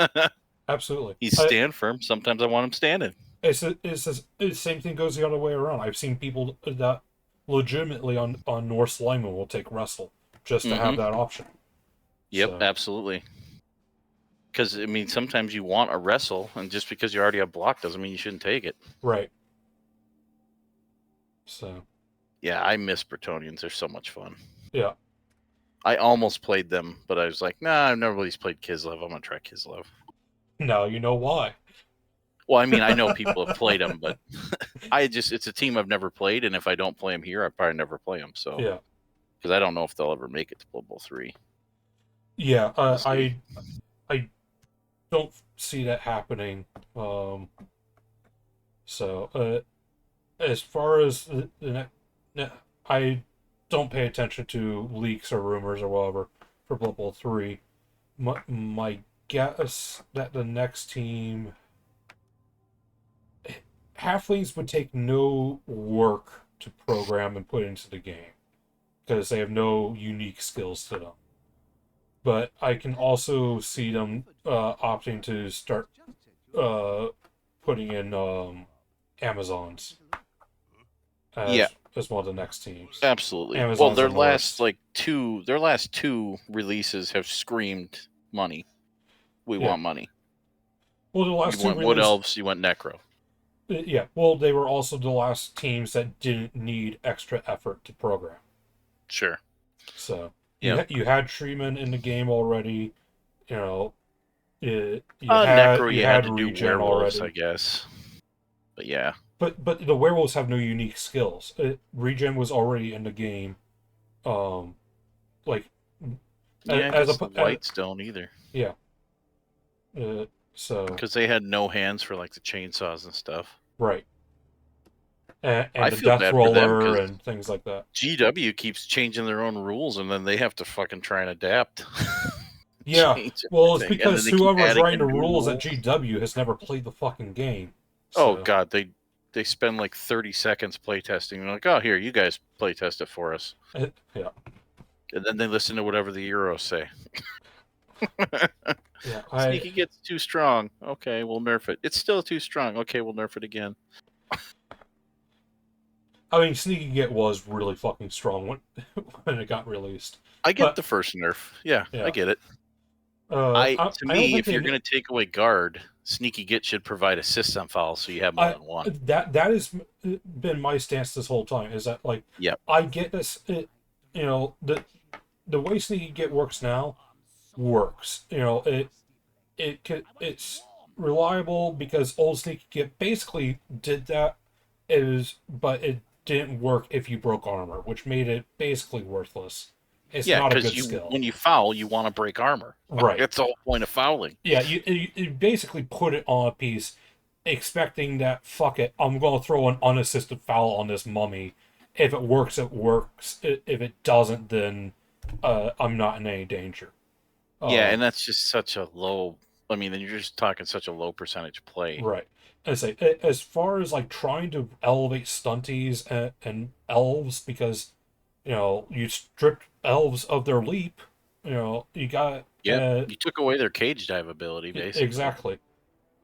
Right. Absolutely.
He's stand firm. Sometimes I want him standing.
It's the same thing goes the other way around. I've seen people that legitimately on Norse Lyman will take wrestle just to have that option.
Yep,
So,
absolutely. Because, I mean, sometimes you want a wrestle, and just because you already have block doesn't mean you shouldn't take it.
right. So.
Yeah, I miss Bretonnians. They're so much fun.
Yeah.
I almost played them, but I was like, nah, I've never really played Kislev. I'm going to try Kislev.
Now you know why.
Well, I mean, I know people have played them, but it's a team I've never played, and if I don't play them here, I probably never play them. So,
Yeah.
Because I don't know if they'll ever make it to Blood Bowl 3.
Yeah, I don't see that happening. So, as far as I don't pay attention to leaks or rumors or whatever for Blood Bowl 3. My guess that the next team, halflings would take no work to program and put into the game because they have no unique skills to them. But I can also see them opting to start putting in Amazons as one of the next teams.
Absolutely.
Amazons
well, their
and
last
Norse.
two releases have screamed money. We want money.
Well, the last
You
two
went Wood Elves, you went Necro.
Yeah, well, they were also the last teams that didn't need extra effort to program.
Sure.
So
Yeah.
you had Treeman in the game already. You know,
Necro, you had to do
Regen
werewolves,
already.
I guess. But yeah.
But the werewolves have no unique skills. Regen was already in the game. Like as a
Whites don't either.
Yeah. So
because they had no hands for like the chainsaws and stuff.
Right. And
I
the
feel
death
bad for them
roller
'cause
and things like that.
GW keeps changing their own rules, and then they have to fucking try and adapt.
Yeah.
Change
Well, it's
everything, and
because
then they keep
whoever's
adding
writing the
in new
rules at GW has never played the fucking game.
Oh
So,
god, they spend like 30 seconds playtesting. They're like, oh, here, you guys playtest it for us.
yeah.
And then they listen to whatever the Euros say.
Yeah,
Sneaky gets too strong. Okay, we'll nerf it. It's still too strong. Okay, we'll nerf it again.
I mean, Sneaky Git was really fucking strong when when it got released.
I get
But
the first nerf. Yeah, I
yeah,
get it.
I
To
don't
me,
think
if you're going to take away guard, Sneaky Git should provide assists on fouls, so you have more
I
than one.
that has been my stance this whole time. Is that like
Yep.
I get this, the way Sneaky Git works now works. It's reliable because old Sneaky Git basically did that. But it didn't work if you broke armor, which made it basically worthless. It's
Yeah,
not a
because
good skill.
when you foul, you want to break armor.
Right.
That's the whole point of fouling.
Yeah, you basically put it on a piece, expecting that fuck it, I'm gonna throw an unassisted foul on this mummy. If it works, it works. If it doesn't, then I'm not in any danger.
Yeah,
Um,
and that's just such a low. I mean, then you're just talking such a low percentage play.
right. As far as like trying to elevate stunties and elves, because you stripped elves of their leap. You got
Yep, you took away their cage dive ability, basically.
exactly.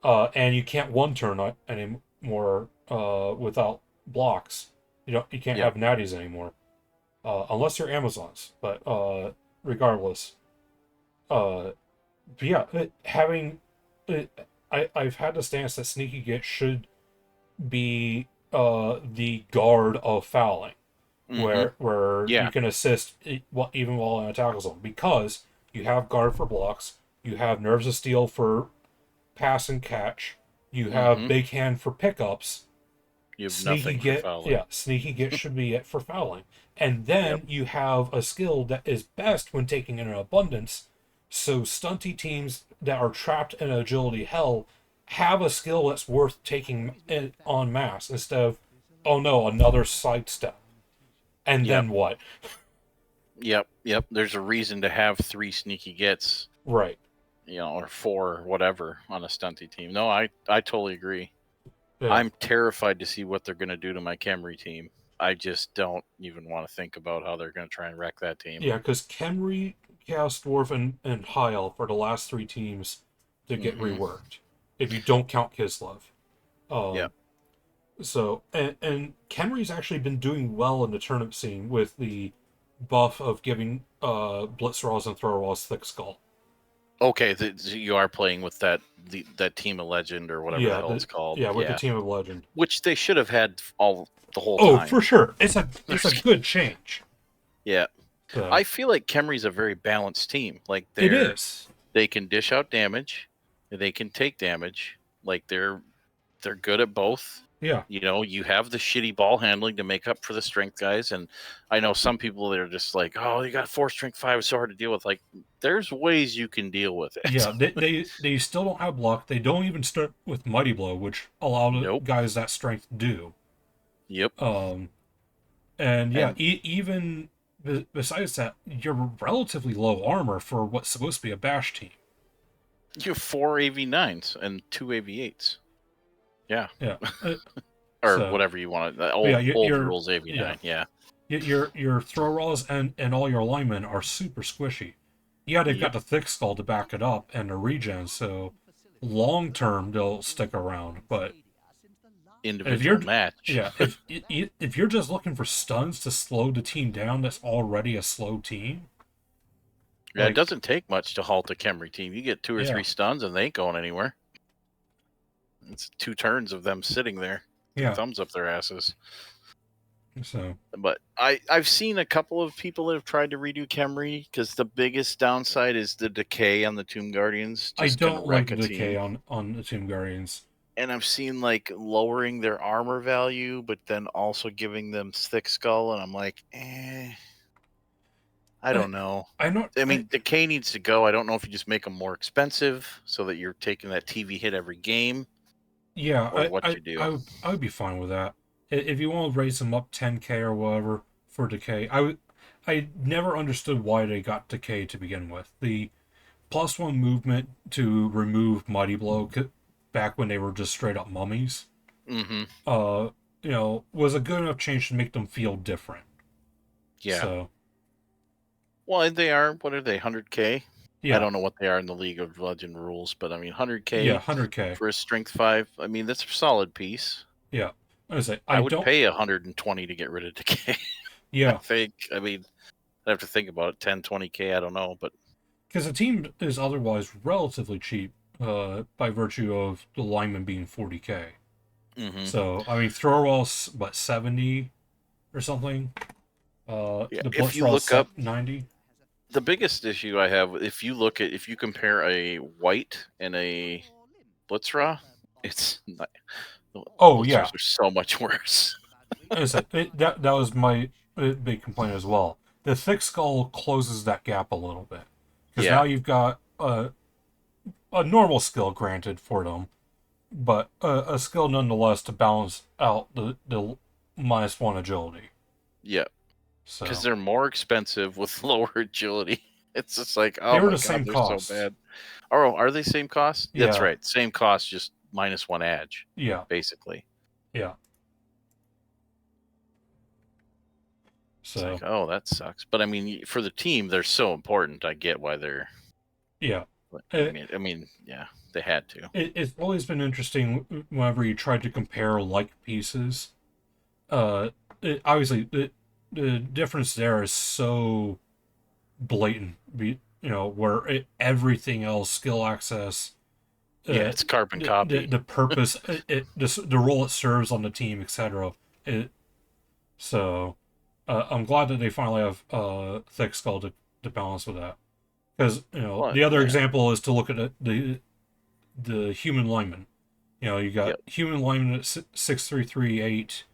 And you can't one turn anymore without blocks. You can't
Yep.
have natties anymore, unless you're Amazons. But regardless, but yeah, I've had the stance that Sneaky Git should be the guard of fouling, where
Yeah.
you can assist even while in a tackle zone, because you have guard for blocks, you have nerves of steel for pass and catch, you have big hand for pickups.
You have
Sneaky
nothing for
Git,
fouling.
yeah, Sneaky Git should be it for fouling, and then you have a skill that is best when taking in an abundance. So stunty teams that are trapped in agility hell have a skill that's worth taking in en masse instead of, oh no, another sidestep. And
Yep.
then what?
Yep. There's a reason to have 3 Sneaky Gits,
Right.
or 4 or whatever on a stunty team. No, I totally agree.
Yeah.
I'm terrified to see what they're going to do to my Camry team. I just don't even want to think about how they're going to try and wreck that team.
Yeah, because Khemri, Chaos Dwarf, and High Elf are the last 3 teams to get reworked, if you don't count Kislev.
Yeah.
So, and Khemri's actually been doing well in the turnip scene with the buff of giving Blitz Raws and Throw Raws Thick Skull.
Okay, you are playing with that team of legend or whatever the hell it's called.
Yeah, with the team of legend.
Which they should have had the whole time.
Oh, for sure. It's a good change.
Yeah.
So,
I feel like Khemri's a very balanced team. Like
it is.
They can dish out damage, they can take damage. Like they're good at both.
Yeah.
You have the shitty ball handling to make up for the strength guys, and I know some people that are just like, oh, you got 4 strength 5, it's so hard to deal with. Like, there's ways you can deal with it.
Yeah, they still don't have block. They don't even start with Mighty Blow, which a lot of guys that strength do.
Yep.
And yeah, even besides that, you're relatively low armor for what's supposed to be a bash team.
You have 4 AV9s and 2 AV8s. Yeah.
Yeah.
Or whatever you want. Old rules AV9. Yeah.
Your throw rolls and all your linemen are super squishy. Yeah, they've got the thick skull to back it up and the regen, so long term they'll stick around. But
individual match.
Yeah, if you're just looking for stuns to slow the team down, that's already a slow team.
Yeah, it doesn't take much to halt a Khemri team. You get 2 or 3 stuns and they ain't going anywhere. It's 2 turns of them sitting there.
Yeah.
Thumbs up their asses.
So,
but I've seen a couple of people that have tried to redo Khemri because the biggest downside is the decay on the Tomb Guardians.
I don't like the decay on the Tomb Guardians.
And I've seen like lowering their armor value, but then also giving them thick skull, and I'm like, I don't know. I mean, decay needs to go. I don't know if you just make them more expensive so that you're taking that TV hit every game.
Yeah,
or what you do.
I would be fine with that. If you want to raise them up 10k or whatever for decay, I never understood why they got decay to begin with. The +1 movement to remove Mighty Blow back when they were just straight up mummies, was a good enough change to make them feel different.
Yeah.
So.
Well, they are. What are they? 100k.
Yeah.
I don't know what they are in the League of Legend rules, but I mean, 100K
Yeah, 100K.
for a strength 5. I mean, that's a solid piece.
Yeah. I was like,
I
I
would
don't.
pay 120 to get rid of decay. I
Yeah,
think. I mean, I'd have to think about it. 10, 20K. I don't know, but
because the team is otherwise relatively cheap by virtue of the lineman being 40K.
mhm.
So, I mean, Thorwell's, what, 70 or something?
Yeah,
The
if you
Blitzwell's
look up
90.
the biggest issue I have, if you compare a white and a Blitzra, it's not, the
Oh, yeah.
Blitzers are so much worse.
I said, that was my big complaint as well. The thick skull closes that gap a little bit. Because now
Yeah,
you've got a normal skill, granted, for them, but a skill nonetheless to balance out the -1 agility.
yeah,
So
because they're more expensive with lower agility. It's just like,
they
oh
were
my
the
god,
same
they're so
cost.
bad. Oh, are they same cost? That's
Yeah,
right, same cost, just -1 edge,
yeah,
basically.
yeah.
It's like,
So
oh, that sucks. But I mean, for the team, they're so important. I get why they're.
yeah,
I
it,
mean, I mean, yeah, they had to.
it's always been interesting whenever you try to compare like pieces. Obviously the difference there is so blatant. Where everything else, skill access,
Yeah, it's carbon
the
copy.
purpose, the role it serves on the team, etc. It so I'm glad that they finally have thick skull to balance with that. Because
What?
the other
Yeah.
example is to look at the human lineman. You got
Yep.
human lineman at 6338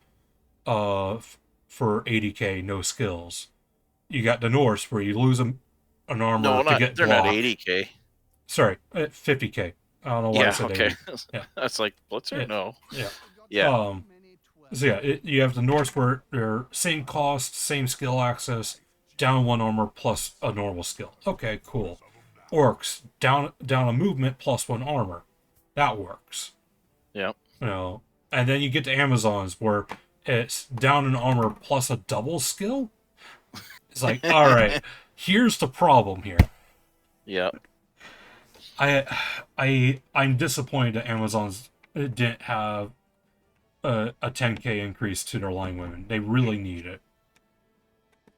for 80K, no skills. You got the Norse where you lose an armor
No,
to
not.
get
They're not
block.
80K.
Sorry, 50K. I don't know why I
Yeah.
said
Okay.
80. Yeah,
That's like Blitzer.
yeah,
No.
yeah.
Yeah.
So yeah, you have the Norse where they're same cost, same skill access, down 1 armor plus a normal skill. Okay, cool. Orcs down a movement plus 1 armor. That works.
Yep.
And then you get to Amazons where it's down an armor plus a double skill. It's like, all right, here's the problem here.
Yep.
I'm disappointed that Amazons didn't have a 10K increase to their line women. They really need it.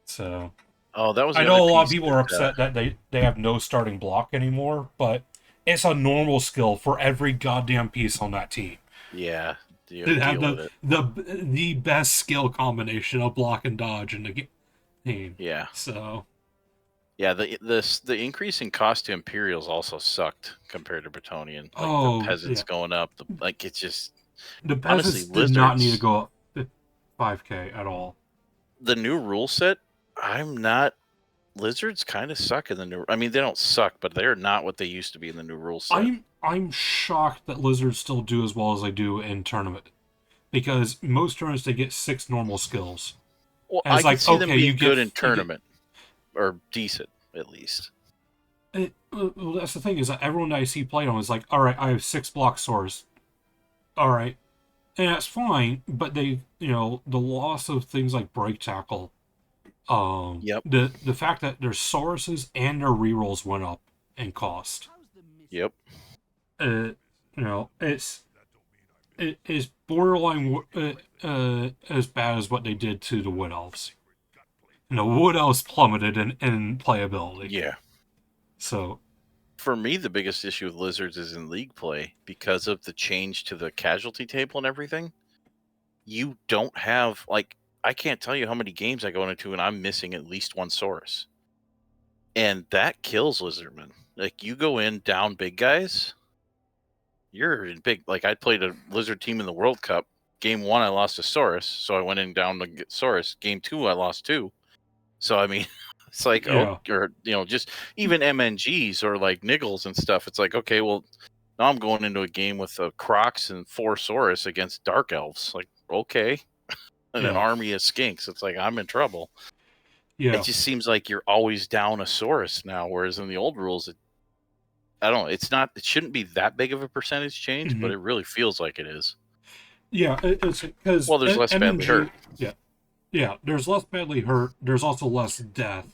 So
Oh, that was
I
the
know
other
a lot of
piece.
people are upset that they have no starting block anymore, but it's a normal skill for every goddamn piece on that team.
Yeah.
They have
Deal with it.
the best skill combination of block and dodge in the game.
Yeah.
So
Yeah. The increase in cost to Imperials also sucked compared to Bretonian. Like
oh
the peasants
yeah,
going up. Like it's just
the
honestly
peasants did not need to
lizards.
go up 5K at all.
The new rule set. I'm not. Lizards kind of suck in the new. I mean, they don't suck, but they're not what they used to be in the new rule set.
I'm shocked that lizards still do as well as they do in tournament, because most tournaments they get 6 normal skills.
Well,
And
I
it's
can
like,
see them
okay,
being good in tournament or decent at least.
well, that's the thing is that everyone that I see play on is like, all right, I have 6 block swords, all right, and that's fine. But they, the loss of things like break tackle,
Yep.
the fact that their Sauruses and their rerolls went up in cost.
Yep.
It's it is borderline as bad as what they did to the Wood Elves. Wood Elves plummeted in playability.
Yeah.
So
For me, the biggest issue with lizards is in league play because of the change to the casualty table and everything. You don't have I can't tell you how many games I go into and I'm missing at least one Saurus. And that kills lizardmen. Like you go in down big guys, you're in big. Like I played a lizard team in the World Cup. Game 1, I lost a Saurus, so I went in down to get Saurus. Game 2, I lost 2. So I mean, it's like
Yeah.
or just even MNGs or like Niggles and stuff. It's like okay, well now I'm going into a game with Crocs and 4 Saurus against Dark Elves. Like okay, and an
Yeah.
army of Skinks. It's like I'm in trouble.
Yeah.
It just seems like you're always down a Saurus now, whereas in the old rules, I don't know. It's not. It shouldn't be that big of a percentage change, but it really feels like it is.
Yeah, it's because
Well, there's less badly hurt.
Yeah, there's less badly hurt. There's also less death,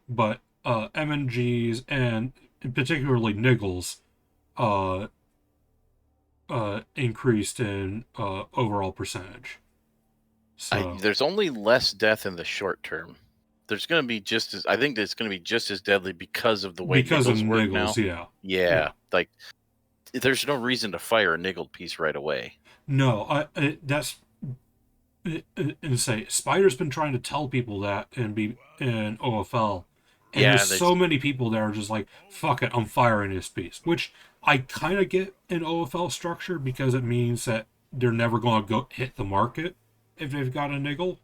but MNGs and particularly niggles, uh, increased in overall percentage. So
There's only less death in the short term. There's going to be just as I think it's going to be just as deadly because of the way
because of
niggles work now.
niggles, yeah.
Yeah, like there's no reason to fire a niggled piece right away.
No, that's and say Spider's been trying to tell people that in OFL, and
Yeah,
there's so many people that are just like, "Fuck it, I'm firing this piece," which I kind of get in OFL structure because it means that they're never going to go hit the market if they've got a niggle.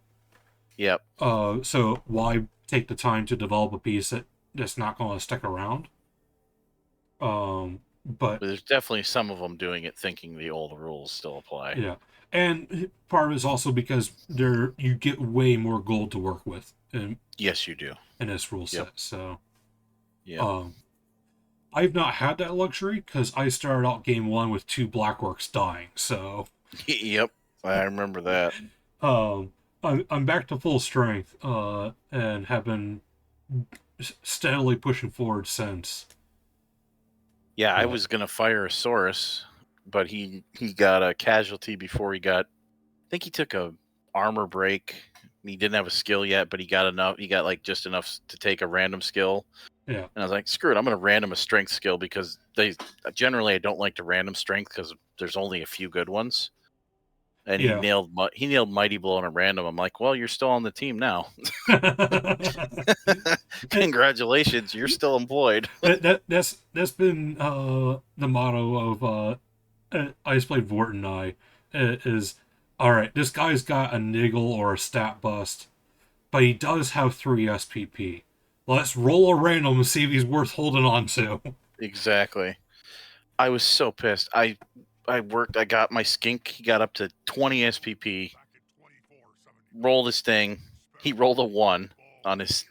yep.
So why take the time to develop a piece that's not going to stick around? But
But there's definitely some of them doing it thinking the old rules still apply.
yeah, and part of it is also because you get way more gold to work with
Yes, you do.
in this rule set.
Yep.
So,
Yeah.
I've not had that luxury because I started out game one with 2 Blackworks dying. So,
Yep. I remember that.
I'm back to full strength, and have been steadily pushing forward since.
Yeah, I
But-
was gonna fire a Saurus, but he got a casualty before he got. I think he took a armor break. He didn't have a skill yet, but he got enough. He got like just enough to take a random skill.
Yeah.
And I was like, screw it, I'm gonna random a strength skill because they generally I don't like to random strength because there's only a few good ones. And
Yeah.
he nailed Mighty Blow on a random. I'm like, well, you're still on the team now. Congratulations, you're still employed.
That's been the motto of Ice Blade Vort and I is all right. This guy's got a niggle or a stat bust, but he does have 3 SPP. Let's roll a random and see if he's worth holding on to.
Exactly. I was so pissed. I got my skink. He got up to 20 SPP. Rolled his thing. He rolled a 1 on his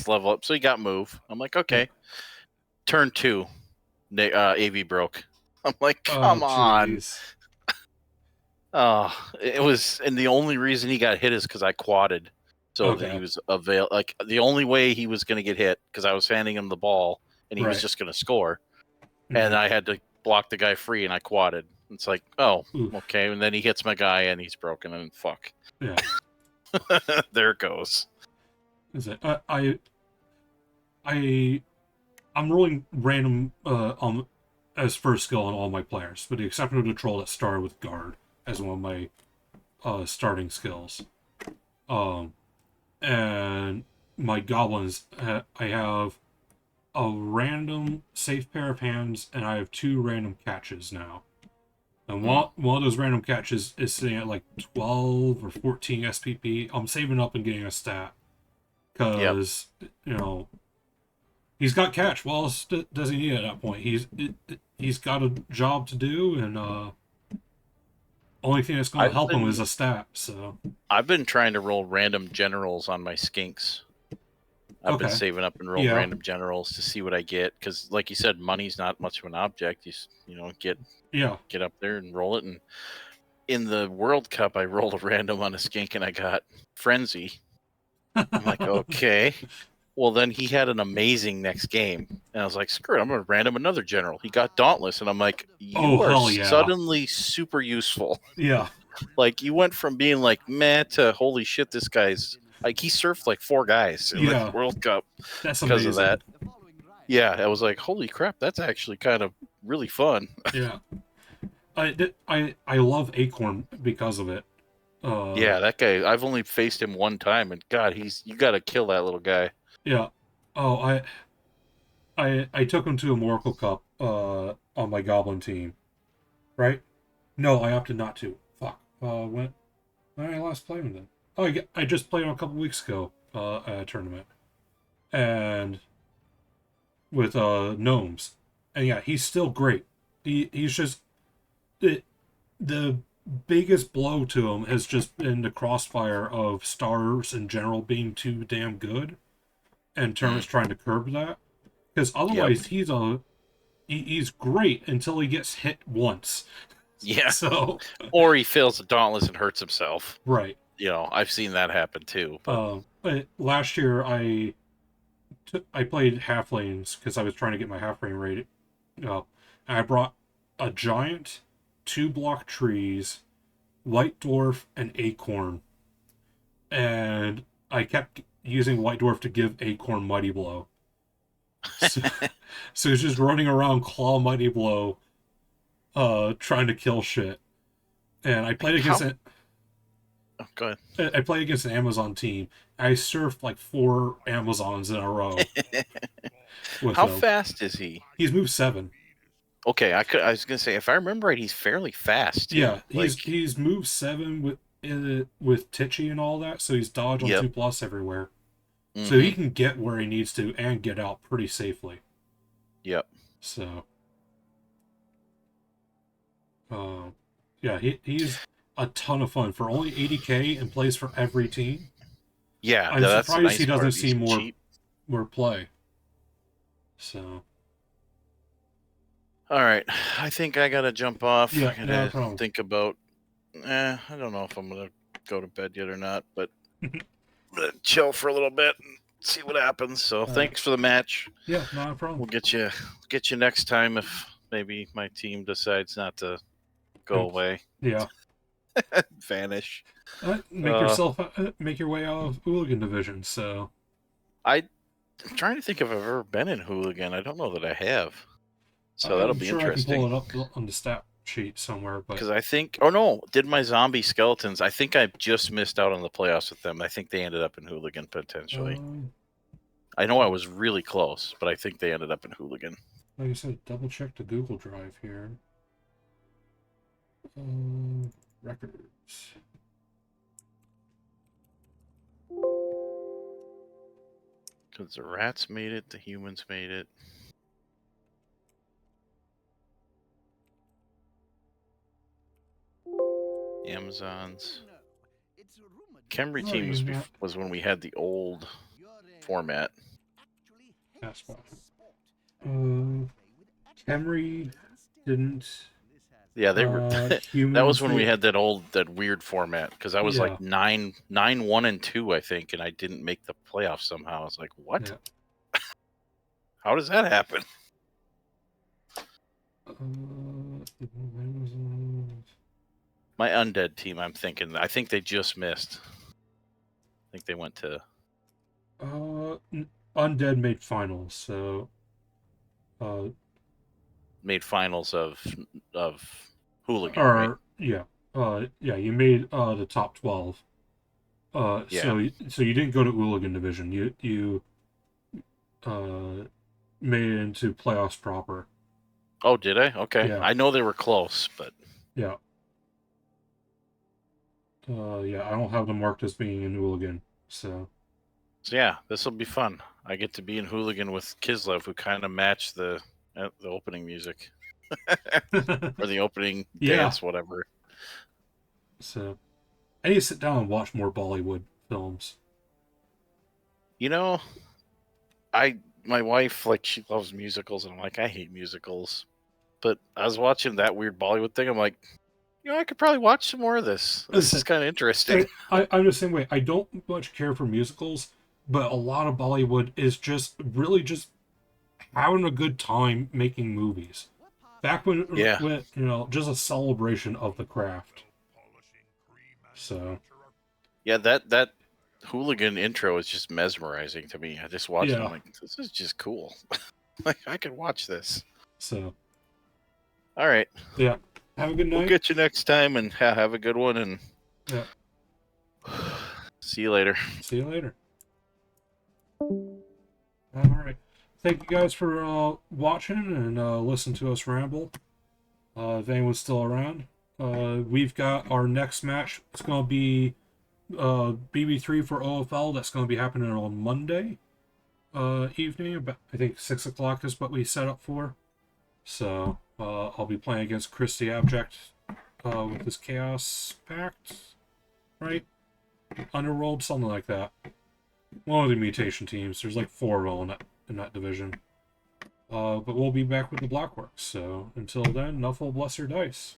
level up, so he got move. I'm like, okay. Turn 2, AV broke. I'm like, come on.
Jeez.
Oh, it was, and the only reason he got hit is because I quadded, so that
Okay.
he was like the only way he was going to get hit because I was handing him the ball and he was
Right.
just going to score,
Mhm.
and I had to block the guy free and I quadded. It's like, oh,
Oof.
okay, and then he hits my guy and he's broken and fuck.
Yeah.
There it goes.
Is it? I'm rolling random on as first skill on all my players, with the exception of the troll that started with guard as one of my starting skills. And my goblins, I have a random safe pair of hands, and I have 2 random catches now. And one of those random catches is sitting at like 12 or 14 SPP. I'm saving up and getting a stat because he's got catch. What else does he need at that point? He's got a job to do, and only thing that's going to help him is a stat. So
I've been trying to roll random generals on my skinks. I've been saving up and roll random generals to see what I get because, like you said, money's not much of an object. You get up there and roll it. And in the World Cup, I rolled a random on a skink and I got Frenzy. I'm like, okay. Well, then he had an amazing next game, and I was like, screw it, I'm gonna random another general. He got Dauntless, and I'm like, you are suddenly super useful.
Yeah.
Like you went from being like meh to holy shit, this guy's like he surfed like 4 guys in the World Cup.
That's
because
amazing.
of that. Yeah, I was like, holy crap, that's actually kind of really fun.
Yeah. I love Acorn because of it.
Yeah, that guy. I've only faced him one time, and God, you got to kill that little guy.
Yeah. Oh, I took him to a Oracle Cup on my Goblin team, right? No, I opted not to. Fuck. When I last played him then? Oh, I just played him a couple weeks ago at a tournament, and with gnomes, and yeah, he's still great. He's just the biggest blow to him has just been the crossfire of stars in general being too damn good, and tournaments trying to curb that. Because otherwise, he's great until he gets hit once.
Yeah.
So,
or he fails the Dauntless and hurts himself.
Right.
I've seen that happen too.
But last year, I I played half lanes because I was trying to get my half lane rate up. And I brought a giant, 2-block trees, white dwarf, and acorn, and I kept using white dwarf to give acorn mighty blow. So, so he's just running around claw mighty blow, trying to kill shit. And I played against it.
Oh, go ahead.
I played against an Amazon team. I surfed like 4 Amazons in a row.
How fast is he?
He's moved 7.
Okay, I was gonna say, if I remember right, he's fairly fast. Too.
Yeah,
like,
he's moved 7 with Titchy and all that, so he's dodge on 2+ everywhere.
Mm-hmm.
So he can get where he needs to and get out pretty safely.
Yep.
So, yeah, he's a ton of fun for only 80K and plays for every team.
Yeah,
I'm
that's
surprised
the nice
he doesn't
part.
see
He's
more play. So,
all right, I think I gotta jump off.
Yeah,
I
no
gotta
problem.
think about. I don't know if I'm gonna go to bed yet or not, but I'm gonna chill for a little bit and see what happens. So thanks for the match.
Yeah, not a problem.
We'll get you next time if maybe my team decides not to go away.
Yeah.
Vanish.
Make your way out of Hooligan Division. So
I'm trying to think if I've ever been in Hooligan. I don't know that I have. So that'll be interesting.
I can pull it up on the stat sheet somewhere, but
because I think, did my zombie skeletons? I think I just missed out on the playoffs with them. I think they ended up in Hooligan potentially. I know I was really close, but I think they ended up in Hooligan.
Like I said, double check the Google Drive here. Records.
Because the rats made it, the humans made it. Amazons. Camry team was when we had the old format.
Camry didn't.
Yeah, they were. That was when we had that weird format because I was like 9, 1, and 2, I think, and I didn't make the playoffs somehow. I was like, what? Yeah. How does that happen? My undead team, I'm thinking. I think they just missed. I think they went to.
Undead made finals, so.
Made finals of Hooligan.
Or
right?
yeah, you made the top 12. So you didn't go to Hooligan Division. You made it into playoffs proper.
Oh, did I? Okay.
Yeah.
I know they were close, but
yeah. I don't have them marked as being in Hooligan, so
yeah, this will be fun. I get to be in Hooligan with Kislev, who kind of matched the opening music or the opening dance, whatever.
So I need to sit down and watch more Bollywood films.
You know, my wife, like, she loves musicals, and I'm like, I hate musicals. But I was watching that weird Bollywood thing. I'm like, I could probably watch some more of this. This is kind of interesting.
I'm the same way. I don't much care for musicals, but a lot of Bollywood is just really just having a good time making movies. Back when just a celebration of the craft. So.
Yeah, that Hooligan intro is just mesmerizing to me. I just watched it. I'm like, this is just cool. Like, I could watch this.
So.
All right.
Yeah. Have a good night.
We'll get you next time, and have a good one. And see you later.
See you later. All right. Thank you guys for watching and listening to us ramble. If anyone's still around, we've got our next match. It's going to be BB3 for OFL. That's going to be happening on Monday evening. About, I think 6 o'clock is what we set up for. So I'll be playing against Chris the Abject with this Chaos Pact, right? Underworld, something like that. One of the mutation teams. There's like 4 of them in that division. But we'll be back with the Blockworks. So until then, Nuffle bless your dice.